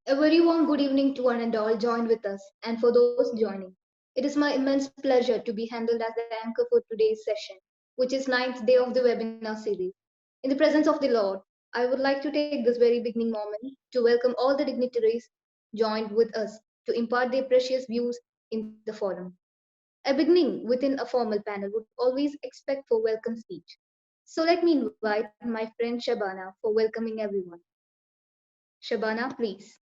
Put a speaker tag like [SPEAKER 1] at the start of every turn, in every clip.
[SPEAKER 1] A very warm good evening to one and all joined with us, and for those joining. It is my immense pleasure to be handled as the anchor for today's session, which is ninth day of the webinar series. In the presence of the Lord, I would like to take this very beginning moment to welcome all the dignitaries joined with us to impart their precious views in the forum. A beginning within a formal panel would always expect for welcome speech. So let me invite my friend Shabana for welcoming everyone. Shabana, please.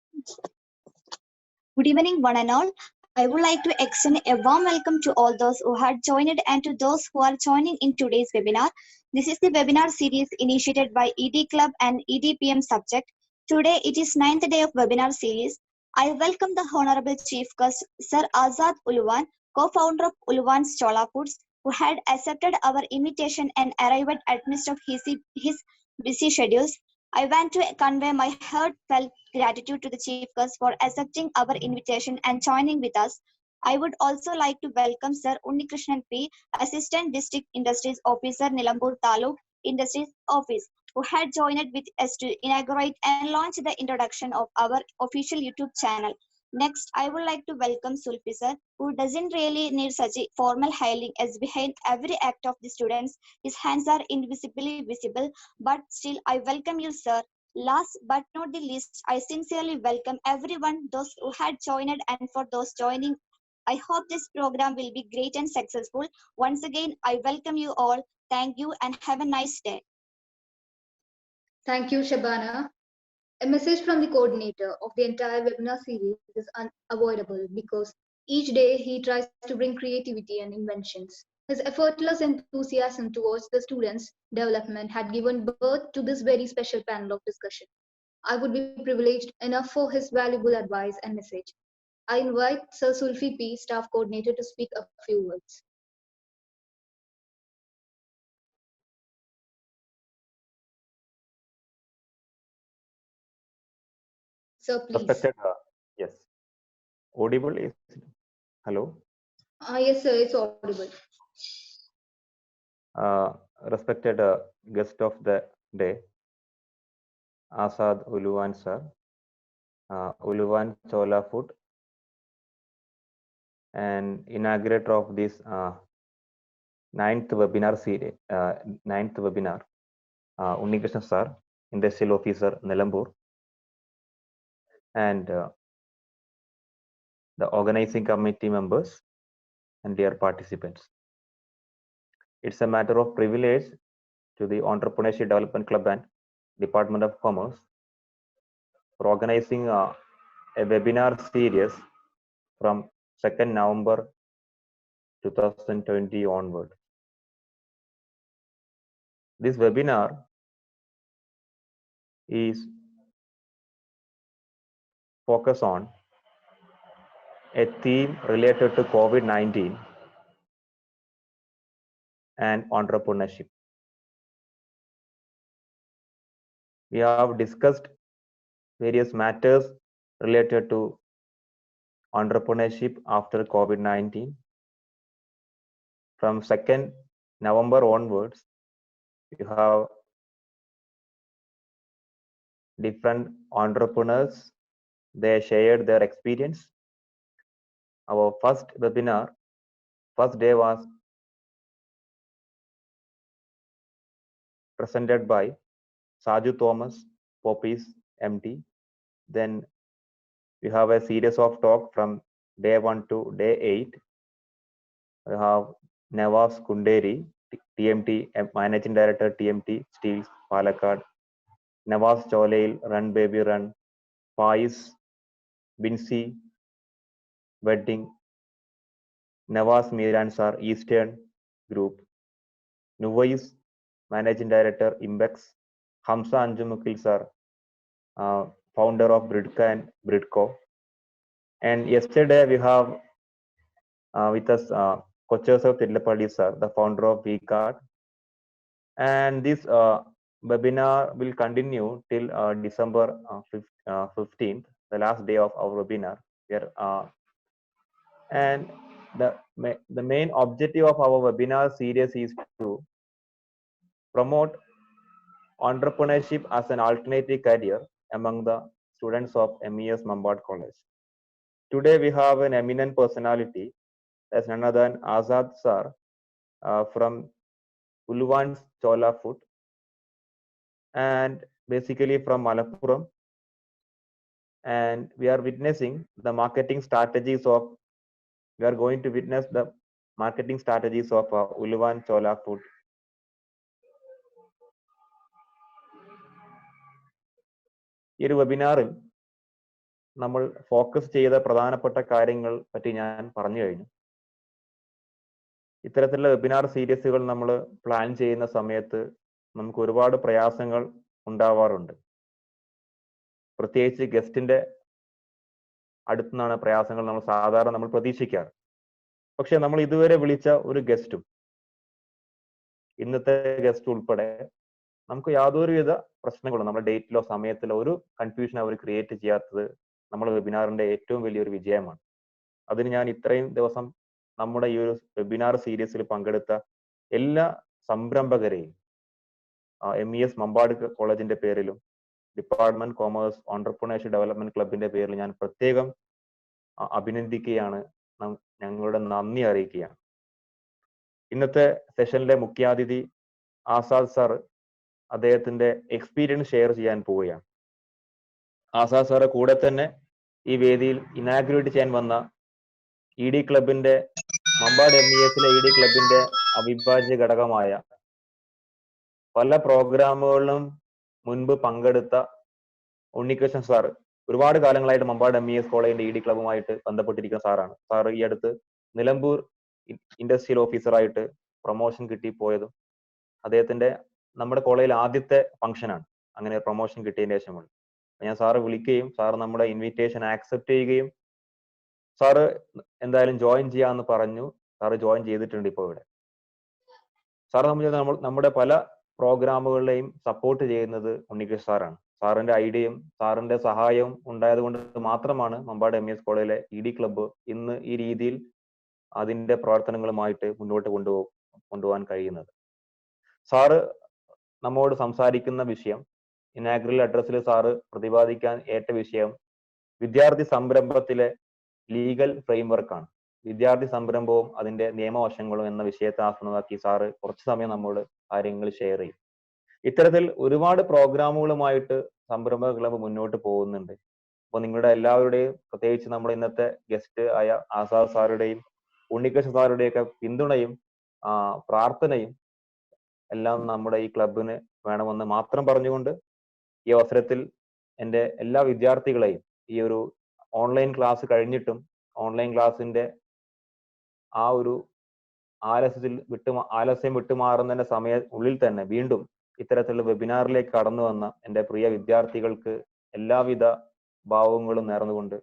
[SPEAKER 2] Good evening, one and all. I would like to extend a warm welcome to all those who had joined and to those who are joining in today's webinar. This is the webinar series initiated by ED Club and EDPM subject. Today it is ninth day of webinar series. I welcome the Honorable Chief Guest, Sir Azad Ulwan, co-founder of Ulwan's Chola Foods, who had accepted our invitation and arrived at midst of his busy schedules. I want to convey my heartfelt gratitude to the Chief Guest for accepting our invitation and joining with us. I would also like to welcome Sir Unnikrishnan P, Assistant District Industries Officer, Nilambur Taluk Industries Office, who had joined with us to inaugurate and launch the introduction of our official YouTube channel. Next, I would like to welcome Sulfi sir, who doesn't really need such a formal hailing as behind every act of the students, his hands are invisibly visible, but still I welcome you, sir. Last but not the least, I sincerely welcome everyone, those who had joined and for those joining. I hope this program will be great and successful. Once again, I welcome you all. Thank you and have a nice day.
[SPEAKER 1] Thank you, Shabana. A message from the coordinator of the entire webinar series is unavoidable because each day he tries to bring creativity and inventions. His effortless enthusiasm towards the students' development had given birth to this very special panel of discussion. I would be privileged enough for his valuable advice and message. I invite Sir Sulfi P, Staff Coordinator, to speak a few words. Sir, please.
[SPEAKER 3] Respected, yes, audible is hello.
[SPEAKER 1] Yes, sir, it's audible.
[SPEAKER 3] Uh, Respected guest of the day, Asad Uluwan sir, Uluwan Chola Food, and inaugurator of this ninth webinar series, ninth webinar, Unnikrishnan sir, Industrial Officer Nilambur, and the organizing committee members and dear participants. It's a matter of privilege to the Entrepreneurship Development Club and Department of Commerce for organizing a webinar series from 2nd November 2020 onward. This webinar is focused on a theme related to COVID-19 and entrepreneurship. We have discussed various matters related to entrepreneurship after COVID-19. From 2nd November onwards, you have different entrepreneurs. They shared their experience. Our first webinar, first day was presented by Saju Thomas, Poppies MT. Then we have a series of talk from day 1 to day 8. We have Nawaz Kunderi, TMT, Managing Director, TMT, Steel, Palakkad. Nawaz Cholail, Run Baby Run. Faiz, Binsi, Wedding. Nawaz Miran Sir, Eastern Group. Nuvais, Managing Director, Imbex. Hamza Anjumukil Sir, founder of Bridka and Bridco. And yesterday we have with us Kochosov Tidlapalli Sir, the founder of VCARD. And this webinar will continue till December 15th, the last day of our webinar. And the main objective of our webinar series is to promote entrepreneurship as an alternative career among the students of MES Mambad College. Today we have an eminent personality, that's none other than Azad Sir from Uluvan Chola Food, and basically from Malappuram. And we are witnessing the marketing strategies of, we are going to witness the marketing strategies of Uluvan Chola Food. ഈ ഒരു വെബിനാറിൽ നമ്മൾ focus ചെയ്ത പ്രധാനപ്പെട്ട കാര്യങ്ങൾ പറ്റി ഞാൻ പറഞ്ഞു കഴിഞ്ഞു. ഇത്തരത്തിലുള്ള വെബിനാർ സീരീസുകൾ നമ്മൾ പ്ലാൻ ചെയ്യുന്ന സമയത്ത് നമുക്ക് ഒരുപാട് പ്രയാസങ്ങൾ ഉണ്ടാവാറുണ്ട്. പ്രത്യേകിച്ച് ഗസ്റ്റിന്റെ അടുത്തുനിന്നാണ് പ്രയാസങ്ങൾ നമ്മൾ സാധാരണ പ്രതീക്ഷിക്കാറ്. പക്ഷെ നമ്മൾ ഇതുവരെ വിളിച്ച ഒരു ഗസ്റ്റും ഇന്നത്തെ ഗസ്റ്റ് ഉൾപ്പെടെ നമുക്ക് യാതൊരുവിധ പ്രശ്നങ്ങളും നമ്മുടെ ഡേറ്റിലോ സമയത്തിലോ ഒരു കൺഫ്യൂഷൻ അവർ ക്രിയേറ്റ് ചെയ്യാത്തത് നമ്മുടെ വെബിനാറിന്റെ ഏറ്റവും വലിയൊരു വിജയമാണ്. അതിന് ഞാൻ ഇത്രയും ദിവസം നമ്മുടെ ഈ ഒരു വെബിനാർ സീരീസിൽ പങ്കെടുത്ത എല്ലാ സംരംഭകരെയും MES മമ്പാട് കോളേജിന്റെ പേരിലും ഡിപ്പാർട്ട്മെന്റ് കോമേഴ്സ് ഓൺട്രപ്രണർഷിപ്പ് ഡെവലപ്മെന്റ് ക്ലബിന്റെ പേരിൽ ഞാൻ പ്രത്യേകം അഭിനന്ദിക്കുകയാണ്, ഞങ്ങളുടെ നന്ദി അറിയിക്കുകയാണ്. ഇന്നത്തെ സെഷനിലെ മുഖ്യാതിഥി ആസാദ് സാർ അദ്ദേഹത്തിന്റെ എക്സ്പീരിയൻസ് ഷെയർ ചെയ്യാൻ പോവുകയാണ്. ആസാദ് സാറെ കൂടെ തന്നെ ഈ വേദിയിൽ ഇനാഗ്രേറ്റ് ചെയ്യാൻ വന്ന ED ക്ലബിന്റെ മമ്പാട് MESലെ ED ക്ലബിന്റെ അവിഭാജ്യ ഘടകമായ പല പ്രോഗ്രാമുകളിലും മുൻപ് പങ്കെടുത്ത ഉണ്ണികൃഷ്ണൻ സാർ ഒരുപാട് കാലങ്ങളായിട്ട് മമ്പാട് MES കോളേജിന്റെ ED ക്ലബുമായിട്ട് ബന്ധപ്പെട്ടിരിക്കുന്ന സാറാണ്. സാർ ഈ അടുത്ത് നിലമ്പൂർ ഇൻഡസ്ട്രിയൽ ഓഫീസറായിട്ട് പ്രൊമോഷൻ കിട്ടിപ്പോയതും അദ്ദേഹത്തിന്റെ നമ്മുടെ കോളേജിൽ ആദ്യത്തെ ഫംഗ്ഷനാണ് അങ്ങനെ പ്രൊമോഷൻ കിട്ടിയതിന് ശേഷമാണ്. ഞാൻ സാറ് വിളിക്കുകയും സാർ നമ്മുടെ ഇൻവിറ്റേഷൻ ആക്സെപ്റ്റ് ചെയ്യുകയും സാറ് എന്തായാലും ജോയിൻ ചെയ്യാമെന്ന് പറഞ്ഞു. സാറ് ജോയിൻ ചെയ്തിട്ടുണ്ട് ഇപ്പോൾ ഇവിടെ. സാറ് നമ്മുടെ പല പ്രോഗ്രാമുകളിലെയും സപ്പോർട്ട് ചെയ്യുന്നത് ഉണ്ണികൃഷ്ണൻ സാറാണ്. സാറിന്റെ ഐഡിയയും സാറിന്റെ സഹായവും ഉണ്ടായത് കൊണ്ട് മാത്രമാണ് മമ്പാട് MES കോളേജിലെ ED ക്ലബ്ബ് ഇന്ന് ഈ രീതിയിൽ അതിന്റെ പ്രവർത്തനങ്ങളുമായിട്ട് മുന്നോട്ട് കൊണ്ടുപോകാൻ കഴിയുന്നത്. സാറ് നമ്മോട് സംസാരിക്കുന്ന വിഷയം, ഇനാഗ്രൽ അഡ്രസ്സിൽ സാറ് പ്രതിപാദിക്കാൻ ഏറ്റ വിഷയം വിദ്യാർത്ഥി സംരംഭത്തിലെ ലീഗൽ ഫ്രെയിംവർക്കാണ്. വിദ്യാർത്ഥി സംരംഭവും അതിന്റെ നിയമവശങ്ങളും എന്ന വിഷയത്തെ ആസ്പദമാക്കി സാറ് കുറച്ച് സമയം നമ്മോട് കാര്യങ്ങൾ ഷെയർ ചെയ്യും. ഇത്തരത്തിൽ ഒരുപാട് പ്രോഗ്രാമുകളുമായിട്ട് സംരംഭക ക്ലബ്ബ് മുന്നോട്ട് പോകുന്നുണ്ട്. അപ്പോൾ നിങ്ങളുടെ എല്ലാവരുടെയും, പ്രത്യേകിച്ച് നമ്മുടെ ഇന്നത്തെ ഗസ്റ്റ് ആയ ആസാദ് സാറുടെയും ഉണ്ണികൃഷ്ണൻ സാറുടെയൊക്കെ പിന്തുണയും പ്രാർത്ഥനയും എല്ലാം നമ്മുടെ ഈ ക്ലബിന് വേണമെന്ന് മാത്രം പറഞ്ഞുകൊണ്ട് ഈ അവസരത്തിൽ എൻ്റെ എല്ലാ വിദ്യാർത്ഥികളെയും ഈ ഒരു ഓൺലൈൻ ക്ലാസ് കഴിഞ്ഞിട്ടും ഓൺലൈൻ ക്ലാസ്സിന്റെ ആ ഒരു ആലസ്യം വിട്ടുമാറുന്നതിന്റെ ഉള്ളിൽ തന്നെ വീണ്ടും ഇത്തരത്തിലുള്ള വെബിനാറിലേക്ക് കടന്നു വന്ന എൻ്റെ പ്രിയ വിദ്യാർത്ഥികൾക്ക് എല്ലാവിധ ഭാവങ്ങളും നേർന്നുകൊണ്ട്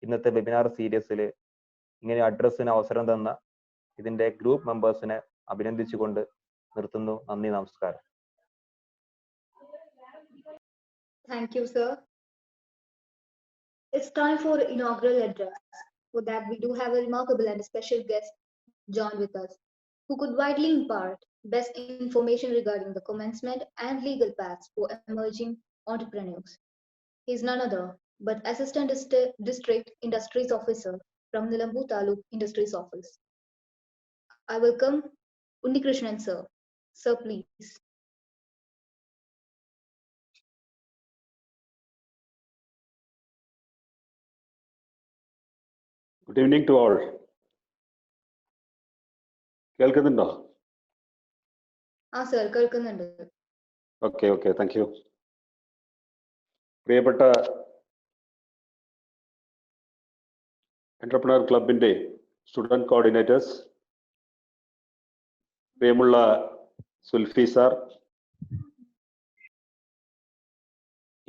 [SPEAKER 3] ഇന്നത്തെ വെബിനാർ സീരീസിൽ ഇങ്ങനെ അഡ്രസ്സിന് അവസരം തന്ന ഇതിന്റെ ഗ്രൂപ്പ് മെമ്പേഴ്സിനെ അഭിനന്ദിച്ചുകൊണ്ട് നിർത്തുന്നു. നന്ദി, നമസ്കാരം.
[SPEAKER 1] Thank you, sir. It's time for inaugural address. For that, we do have a remarkable and special guest join with us, who could widely impart best information regarding the commencement and legal paths for emerging entrepreneurs. He is none other but Assistant District Industries Officer from Nilambur Taluk Industries Office. I welcome Unnikrishnan, sir. Sir, please.
[SPEAKER 4] Good evening to all. കേൾക്കുന്നുണ്ടോ?
[SPEAKER 1] Sir കേൾക്കുന്നുണ്ട്.
[SPEAKER 4] Okay, thank you. പ്രിയപ്പെട്ട entrepreneur ക്ലബിന്റെ student coordinators, പ്രിയമുള്ള Zulfi sir,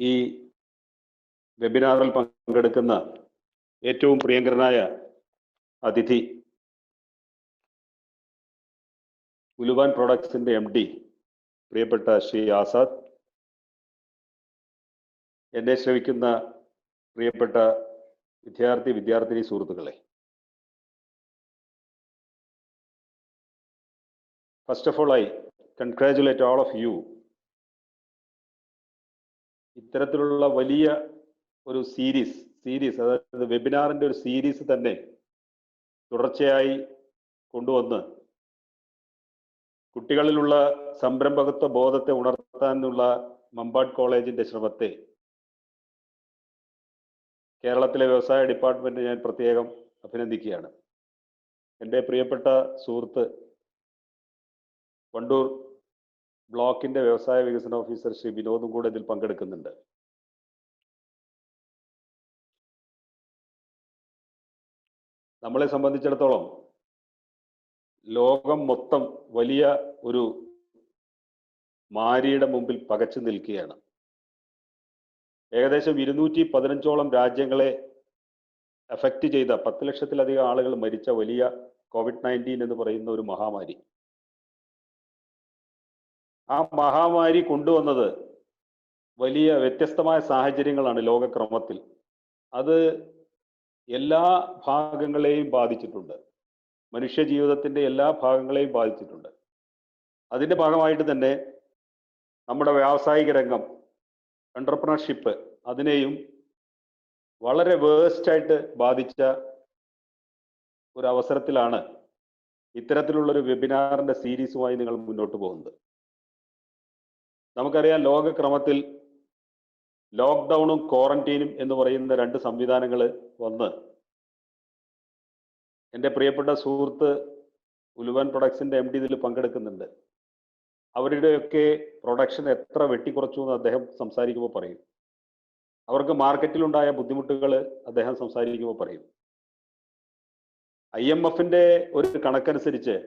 [SPEAKER 4] ഈ വെബിനാറിൽ പങ്കെടുക്കുന്ന ഏറ്റവും പ്രിയങ്കരനായ അതിഥി ഉലുവാൻ പ്രോഡക്ട്സിന്റെ MD പ്രിയപ്പെട്ട ശ്രീ ആസാദ്, എന്നെ ശ്രവിക്കുന്ന പ്രിയപ്പെട്ട വിദ്യാർത്ഥിനി സുഹൃത്തുക്കളെ, first of all I congratulate all of you. ഇത്തരത്തിലുള്ള വലിയ ഒരു സീരീസ് അതായത് വെബിനാറിന്റെ ഒരു സീരീസ് തന്നെ തുടർച്ചയായി കൊണ്ടുവന്ന് കുട്ടികളിലുള്ള സംരംഭകത്വ ബോധത്തെ ഉണർത്താനുള്ള മമ്പാട് കോളേജിന്റെ ശ്രമത്തെ കേരളത്തിലെ വ്യവസായ ഡിപ്പാർട്ട്മെന്റ് ഞാൻ പ്രത്യേകം അഭിനന്ദിക്കുകയാണ്. എൻ്റെ പ്രിയപ്പെട്ട സുഹൃത്ത് വണ്ടൂർ ബ്ലോക്കിന്റെ വ്യവസായ വികസന ഓഫീസർ ശ്രീ വിനോദും കൂടെ ഇതിൽ പങ്കെടുക്കുന്നുണ്ട്. നമ്മളെ സംബന്ധിച്ചിടത്തോളം ലോകം മൊത്തം വലിയ ഒരു മാരിയുടെ മുമ്പിൽ പകച്ചു നിൽക്കുകയാണ്. ഏകദേശം 215ഓളം രാജ്യങ്ങളെ എഫക്റ്റ് ചെയ്ത 10 ലക്ഷത്തിലധികം ആളുകൾ മരിച്ച വലിയ COVID-19 എന്ന് പറയുന്ന ഒരു മഹാമാരി. ആ മഹാമാരി കൊണ്ടുവന്നത് വലിയ വ്യത്യസ്തമായ സാഹചര്യങ്ങളാണ് ലോകക്രമത്തിൽ. അത് എല്ലാ ഭാഗങ്ങളെയും ബാധിച്ചിട്ടുണ്ട്. മനുഷ്യ ജീവിതത്തിന്റെ എല്ലാ ഭാഗങ്ങളെയും ബാധിച്ചിട്ടുണ്ട്. അതിന്റെ ഭാഗമായിട്ട് തന്നെ നമ്മുടെ വ്യാവസായിക രംഗം, എന്റർപ്രണർഷിപ്പ്, അതിനെയും വളരെ വേഴ്സ്റ്റായിട്ട് ബാധിച്ച ഒരു അവസരത്തിലാണ് ഇത്തരത്തിലുള്ളൊരു വെബിനാറിന്റെ സീരീസുമായി നിങ്ങൾ മുന്നോട്ട് പോകുന്നത്. നമുക്കറിയാം, ലോകക്രമത്തിൽ ലോക്ക്ഡൗണും ക്വാറന്റീനും എന്ന് പറയുന്ന 2 സംവിധാനങ്ങൾ വന്ന് എൻ്റെ പ്രിയപ്പെട്ട സുഹൃത്ത് ഉലുവാൻ പ്രൊഡക്ട്സിന്റെ MD ഇതിൽ പങ്കെടുക്കുന്നുണ്ട്. അവരുടെയൊക്കെ പ്രൊഡക്ഷൻ എത്ര വെട്ടിക്കുറച്ചു എന്ന് അദ്ദേഹം സംസാരിക്കുമ്പോൾ പറയും. അവർക്ക് മാർക്കറ്റിലുണ്ടായ ബുദ്ധിമുട്ടുകൾ അദ്ദേഹം സംസാരിക്കുമ്പോൾ പറയും. IMFന്റെ ഒരു കണക്കനുസരിച്ച്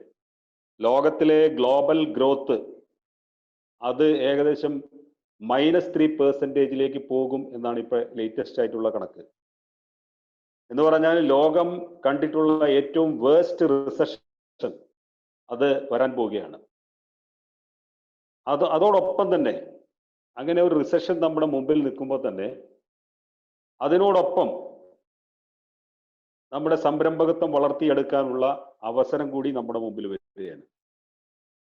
[SPEAKER 4] ലോകത്തിലെ ഗ്ലോബൽ ഗ്രോത്ത് അത് ഏകദേശം -3% പോകും എന്നാണ് ഇപ്പൊ ലേറ്റസ്റ്റ് ആയിട്ടുള്ള കണക്ക്. എന്ന് പറഞ്ഞാൽ ലോകം കണ്ടിട്ടുള്ള ഏറ്റവും വേഴ്സ്റ്റ് റിസഷൻ അത് വരാൻ പോവുകയാണ്. അതോടൊപ്പം തന്നെ അങ്ങനെ ഒരു റിസഷൻ നമ്മുടെ മുമ്പിൽ നിൽക്കുമ്പോൾ തന്നെ അതിനോടൊപ്പം നമ്മുടെ സംരംഭകത്വം വളർത്തിയെടുക്കാനുള്ള അവസരം കൂടി നമ്മുടെ മുമ്പിൽ വരികയാണ്.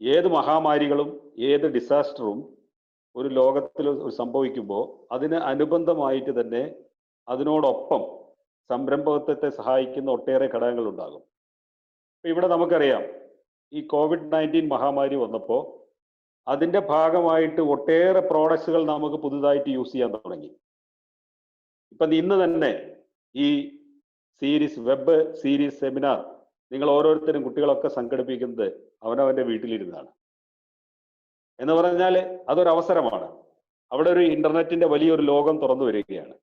[SPEAKER 4] ഏത് മഹാമാരികളും ഏത് ഡിസാസ്റ്ററും ഒരു ലോകത്തിൽ സംഭവിക്കുമ്പോൾ അതിന് അനുബന്ധമായിട്ട് തന്നെ അതിനോടൊപ്പം സംരംഭകത്വത്തെ സഹായിക്കുന്ന ഒട്ടേറെ ഘടകങ്ങൾ ഉണ്ടാകും. ഇവിടെ നമുക്കറിയാം, ഈ COVID-19 മഹാമാരി വന്നപ്പോൾ അതിന്റെ ഭാഗമായിട്ട് ഒട്ടേറെ പ്രോഡക്ട്സുകൾ നമുക്ക് പുതുതായിട്ട് യൂസ് ചെയ്യാൻ തുടങ്ങി. ഇപ്പൊ ഇന്ന് തന്നെ ഈ വെബ് സീരീസ് സെമിനാർ നിങ്ങൾ ഓരോരുത്തരും കുട്ടികളൊക്കെ സംഘടിപ്പിക്കുന്നത് അവനവന്റെ വീട്ടിലിരുന്നാണ്. എന്ന് പറഞ്ഞാൽ അതൊരു അവസരമാണ്. അവിടെ ഒരു ഇന്റർനെറ്റിന്റെ വലിയൊരു ലോകം തുറന്നു വരികയാണ്.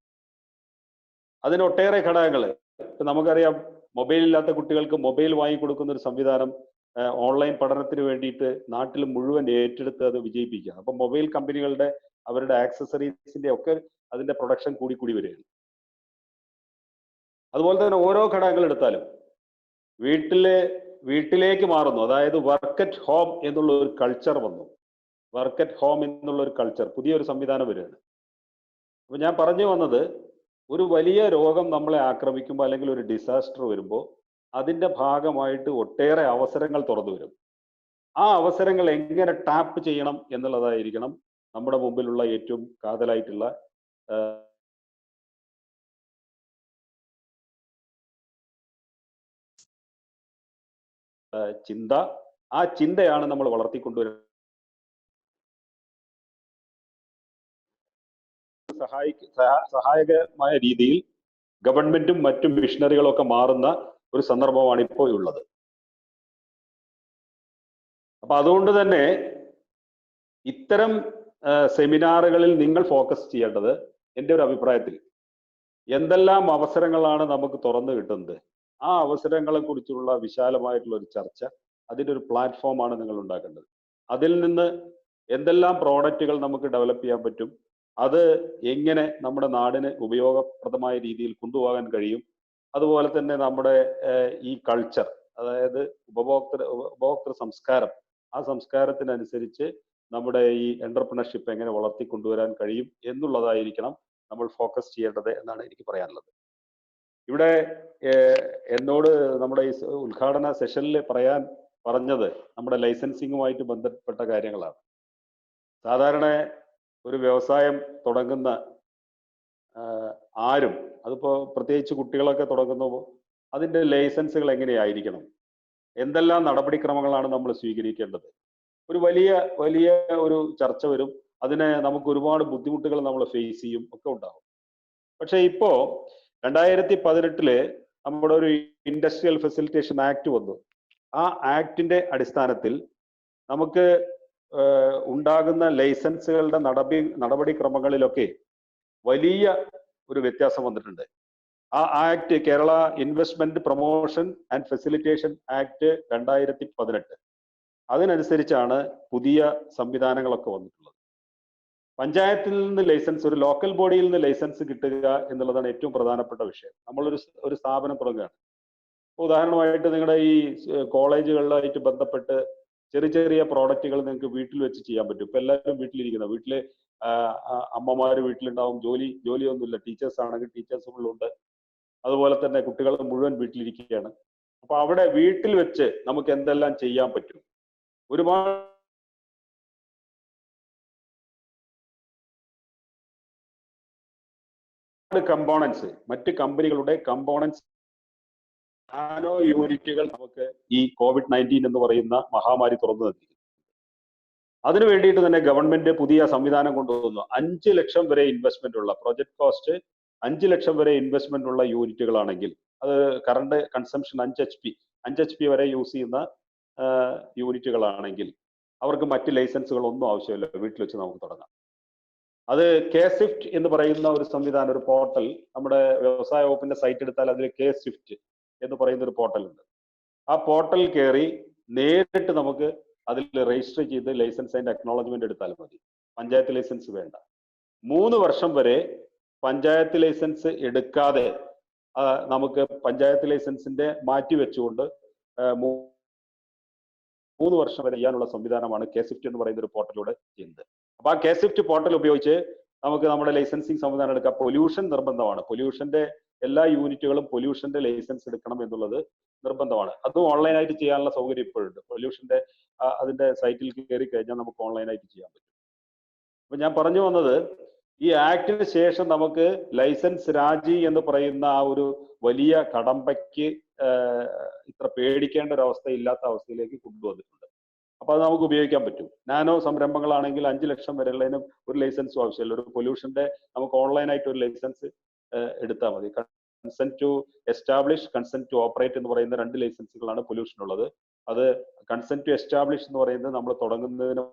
[SPEAKER 4] അതിന് ഒട്ടേറെ ഘടകങ്ങൾ. ഇപ്പൊ നമുക്കറിയാം, മൊബൈൽ ഇല്ലാത്ത കുട്ടികൾക്ക് മൊബൈൽ വാങ്ങിക്കൊടുക്കുന്ന ഒരു സംവിധാനം ഓൺലൈൻ പഠനത്തിന് വേണ്ടിയിട്ട് നാട്ടിൽ മുഴുവൻ ഏറ്റെടുത്ത് അത് വിജയിപ്പിക്കുക. അപ്പൊ മൊബൈൽ കമ്പനികളുടെ അവരുടെ ആക്സസറീസിന്റെ ഒക്കെ അതിന്റെ പ്രൊഡക്ഷൻ കൂടി വരികയാണ്. അതുപോലെ തന്നെ ഓരോ ഘടകങ്ങൾ എടുത്താലും വീട്ടിലേക്ക് മാറുന്നു. അതായത് വർക്ക് അറ്റ് ഹോം എന്നുള്ള ഒരു കൾച്ചർ വന്നു. വർക്ക് അറ്റ് ഹോം എന്നുള്ള ഒരു കൾച്ചർ, പുതിയൊരു സംവിധാനം വരികയാണ്. അപ്പൊ ഞാൻ പറഞ്ഞു വന്നത്, ഒരു വലിയ രോഗം നമ്മളെ ആക്രമിക്കുമ്പോൾ അല്ലെങ്കിൽ ഒരു ഡിസാസ്റ്റർ വരുമ്പോൾ അതിന്റെ ഭാഗമായിട്ട് ഒട്ടേറെ അവസരങ്ങൾ തുറന്നു വരും. ആ അവസരങ്ങൾ എങ്ങനെ ടാപ്പ് ചെയ്യണം എന്നുള്ളതായിരിക്കണം നമ്മുടെ മുമ്പിലുള്ള ഏറ്റവും കാതലായിട്ടുള്ള ചിന്ത. ആ ചിന്തയാണ് നമ്മൾ വളർത്തിക്കൊണ്ടുവരുന്നത്. സഹായകമായ രീതിയിൽ ഗവൺമെന്റും മറ്റും മിഷനറികളും ഒക്കെ മാറുന്ന ഒരു സന്ദർഭമാണ് ഇപ്പോൾ ഉള്ളത്. അപ്പൊ അതുകൊണ്ട് തന്നെ ഇത്തരം സെമിനാറുകളിൽ നിങ്ങൾ ഫോക്കസ് ചെയ്യേണ്ടത്, എൻ്റെ ഒരു അഭിപ്രായത്തിൽ, എന്തെല്ലാം അവസരങ്ങളാണ് നമുക്ക് തുറന്നു കിട്ടുന്നത്, ആ അവസരങ്ങളെ കുറിച്ചുള്ള വിശാലമായിട്ടുള്ള ഒരു ചർച്ച, അതിൻ്റെ ഒരു പ്ലാറ്റ്ഫോമാണ് നിങ്ങൾ ഉണ്ടാക്കേണ്ടത്. അതിൽ നിന്ന് എന്തെല്ലാം പ്രോഡക്റ്റുകൾ നമുക്ക് ഡെവലപ്പ് ചെയ്യാൻ പറ്റും, അത് എങ്ങനെ നമ്മുടെ നാടിന് ഉപയോഗപ്രദമായ രീതിയിൽ കൊണ്ടുപോകാൻ കഴിയും, അതുപോലെ തന്നെ നമ്മുടെ ഈ കൾച്ചർ, അതായത് ഉപഭോക്തൃ സംസ്കാരം, ആ സംസ്കാരത്തിനനുസരിച്ച് നമ്മുടെ ഈ എന്റർപ്രണർഷിപ്പ് എങ്ങനെ വളർത്തിക്കൊണ്ടുവരാൻ കഴിയും എന്നുള്ളതായിരിക്കണം നമ്മൾ ഫോക്കസ് ചെയ്യേണ്ടത് എന്നാണ് എനിക്ക് പറയാനുള്ളത്. ഇവിടെ എന്നോട് നമ്മുടെ ഈ ഉദ്ഘാടന സെഷനിൽ പറഞ്ഞത് നമ്മുടെ ലൈസൻസിങ്ങുമായിട്ട് ബന്ധപ്പെട്ട കാര്യങ്ങളാണ്. സാധാരണ ഒരു വ്യവസായം തുടങ്ങുന്ന ആരും, അതിപ്പോൾ പ്രത്യേകിച്ച് കുട്ടികളൊക്കെ തുടങ്ങുമ്പോൾ അതിൻ്റെ ലൈസൻസുകൾ എങ്ങനെയായിരിക്കണം, എന്തെല്ലാം നടപടിക്രമങ്ങളാണ് നമ്മൾ സ്വീകരിക്കേണ്ടത്, ഒരു വലിയ വലിയ ഒരു ചർച്ച വരും. അതിനെ നമുക്ക് ഒരുപാട് ബുദ്ധിമുട്ടുകൾ നമ്മൾ ഫേസ് ചെയ്യും ഒക്കെ ഉണ്ടാകും. പക്ഷെ ഇപ്പോ 2018 നമ്മുടെ ഒരു ഇൻഡസ്ട്രിയൽ ഫെസിലിറ്റേഷൻ ആക്ട് വന്നു. ആ ആക്ടിന്റെ അടിസ്ഥാനത്തിൽ നമുക്ക് ഉണ്ടാകുന്ന ലൈസൻസുകളുടെ നടപടിക്രമങ്ങളിലൊക്കെ വലിയ ഒരു വ്യത്യാസം വന്നിട്ടുണ്ട്. ആ act Kerala investment promotion and facilitation act 2018, അതിനനുസരിച്ചാണ് പുതിയ സംവിധാനങ്ങളൊക്കെ വന്നിട്ടുള്ളത്. പഞ്ചായത്തിൽ നിന്ന് ലൈസൻസ്, ഒരു ലോക്കൽ ബോഡിയിൽ നിന്ന് ലൈസൻസ് കിട്ടുക എന്നുള്ളതാണ് ഏറ്റവും പ്രധാനപ്പെട്ട വിഷയം. നമ്മളൊരു സ്ഥാപനം തുടങ്ങുകയാണ്. ഉദാഹരണമായിട്ട് നിങ്ങളുടെ ഈ കോളേജുകളിലായിട്ട് ബന്ധപ്പെട്ട് ചെറിയ ചെറിയ പ്രോഡക്റ്റുകൾ നിങ്ങൾക്ക് വീട്ടിൽ വെച്ച് ചെയ്യാൻ പറ്റും. ഇപ്പൊ എല്ലാവരും വീട്ടിലിരിക്കുന്ന, വീട്ടില് അമ്മമാര് വീട്ടിലുണ്ടാവും, ജോലിയൊന്നുമില്ല, ടീച്ചേഴ്സ് ആണെങ്കിൽ ടീച്ചേഴ്സുകളുണ്ട്, അതുപോലെ തന്നെ കുട്ടികൾ മുഴുവൻ വീട്ടിലിരിക്കുകയാണ്. അപ്പൊ അവിടെ വീട്ടിൽ വെച്ച് നമുക്ക് എന്തെല്ലാം ചെയ്യാൻ പറ്റും? ഒരുപാട് കമ്പോണൻസ്, മറ്റ് കമ്പനികളുടെ കമ്പോണൻസ്, നാനോ യൂണിറ്റുകൾ നമുക്ക് ഈ COVID-19 എന്ന് പറയുന്ന മഹാമാരി തുറന്നു നൽകി. അതിനു വേണ്ടിയിട്ട് തന്നെ ഗവൺമെന്റ് പുതിയ സംവിധാനം കൊണ്ടുവന്നു. 5 ലക്ഷം വരെ ഇൻവെസ്റ്റ്മെന്റ് ഉള്ള, പ്രൊജക്ട് കോസ്റ്റ് 5 ലക്ഷം വരെ ഇൻവെസ്റ്റ്മെന്റ് ഉള്ള യൂണിറ്റുകളാണെങ്കിൽ, അത് കറണ്ട് കൺസംഷൻ 5 HP വരെ യൂസ് ചെയ്യുന്ന യൂണിറ്റുകളാണെങ്കിൽ അവർക്ക് മറ്റ് ലൈസൻസുകൾ ഒന്നും ആവശ്യമില്ല, വീട്ടിൽ വെച്ച് നമുക്ക് തുടങ്ങാം. അത് K-Swift എന്ന് പറയുന്ന ഒരു സംവിധാനം, ഒരു പോർട്ടൽ, നമ്മുടെ വ്യവസായ വകുപ്പിന്റെ സൈറ്റ് എടുത്താൽ അതിൽ K-Swift എന്ന് പറയുന്ന ഒരു പോർട്ടൽ ഉണ്ട്. ആ പോർട്ടൽ കയറി നേരിട്ട് നമുക്ക് അതിൽ രജിസ്റ്റർ ചെയ്ത് ലൈസൻസ് അതിന്റെ അക്നോളജ്മെന്റ് എടുത്താൽ മതി. പഞ്ചായത്ത് ലൈസൻസ് വേണ്ട. 3 വർഷം വരെ പഞ്ചായത്ത് ലൈസൻസ് എടുക്കാതെ നമുക്ക് പഞ്ചായത്ത് ലൈസൻസിന്റെ മാറ്റി വെച്ചുകൊണ്ട് 3 വർഷം വരെ ചെയ്യാനുള്ള സംവിധാനമാണ് K-Swift എന്ന് പറയുന്ന ഒരു പോർട്ടലിലൂടെ ചെയ്യുന്നത്. അപ്പൊ ആ K-Swift പോർട്ടൽ ഉപയോഗിച്ച് നമുക്ക് നമ്മുടെ ലൈസൻസിങ് സംവിധാനം എടുക്കാം. പൊല്യൂഷൻ നിർബന്ധമാണ്. പൊല്യൂഷന്റെ എല്ലാ യൂണിറ്റുകളും പൊല്യൂഷന്റെ ലൈസൻസ് എടുക്കണം എന്നുള്ളത് നിർബന്ധമാണ്. അതും ഓൺലൈനായിട്ട് ചെയ്യാനുള്ള സൗകര്യം ഇപ്പോഴുണ്ട്. പൊല്യൂഷന്റെ അതിന്റെ സൈറ്റിൽ കയറി കഴിഞ്ഞാൽ നമുക്ക് ഓൺലൈനായിട്ട് ചെയ്യാൻ പറ്റും. അപ്പൊ ഞാൻ പറഞ്ഞു വന്നത്, ഈ ആക്ടിന് ശേഷം നമുക്ക് ലൈസൻസ് രാജി എന്ന് പറയുന്ന ആ ഒരു വലിയ കടമ്പയ്ക്ക് ഇത്ര പേടിക്കേണ്ട ഒരു അവസ്ഥ ഇല്ലാത്ത അവസ്ഥയിലേക്ക് കൊണ്ടുവന്നിട്ടുണ്ട്. അപ്പൊ അത് നമുക്ക് ഉപയോഗിക്കാൻ പറ്റും. നാനോ സംരംഭങ്ങളാണെങ്കിൽ 5 ലക്ഷം വരെയുള്ളതിന് ഒരു ലൈസൻസും ആവശ്യമില്ല. ഒരു പൊല്യൂഷന്റെ നമുക്ക് ഓൺലൈനായിട്ട് ഒരു ലൈസൻസ് എടുത്താൽ മതി. Consent to establish, consent to operate എന്ന് പറയുന്ന 2 ലൈസൻസുകളാണ് പൊല്യൂഷൻ ഉള്ളത്. അത് കൺസെന്റ് ടു എസ്റ്റാബ്ലിഷ് എന്ന് പറയുന്നത് നമ്മൾ തുടങ്ങുന്നതിന്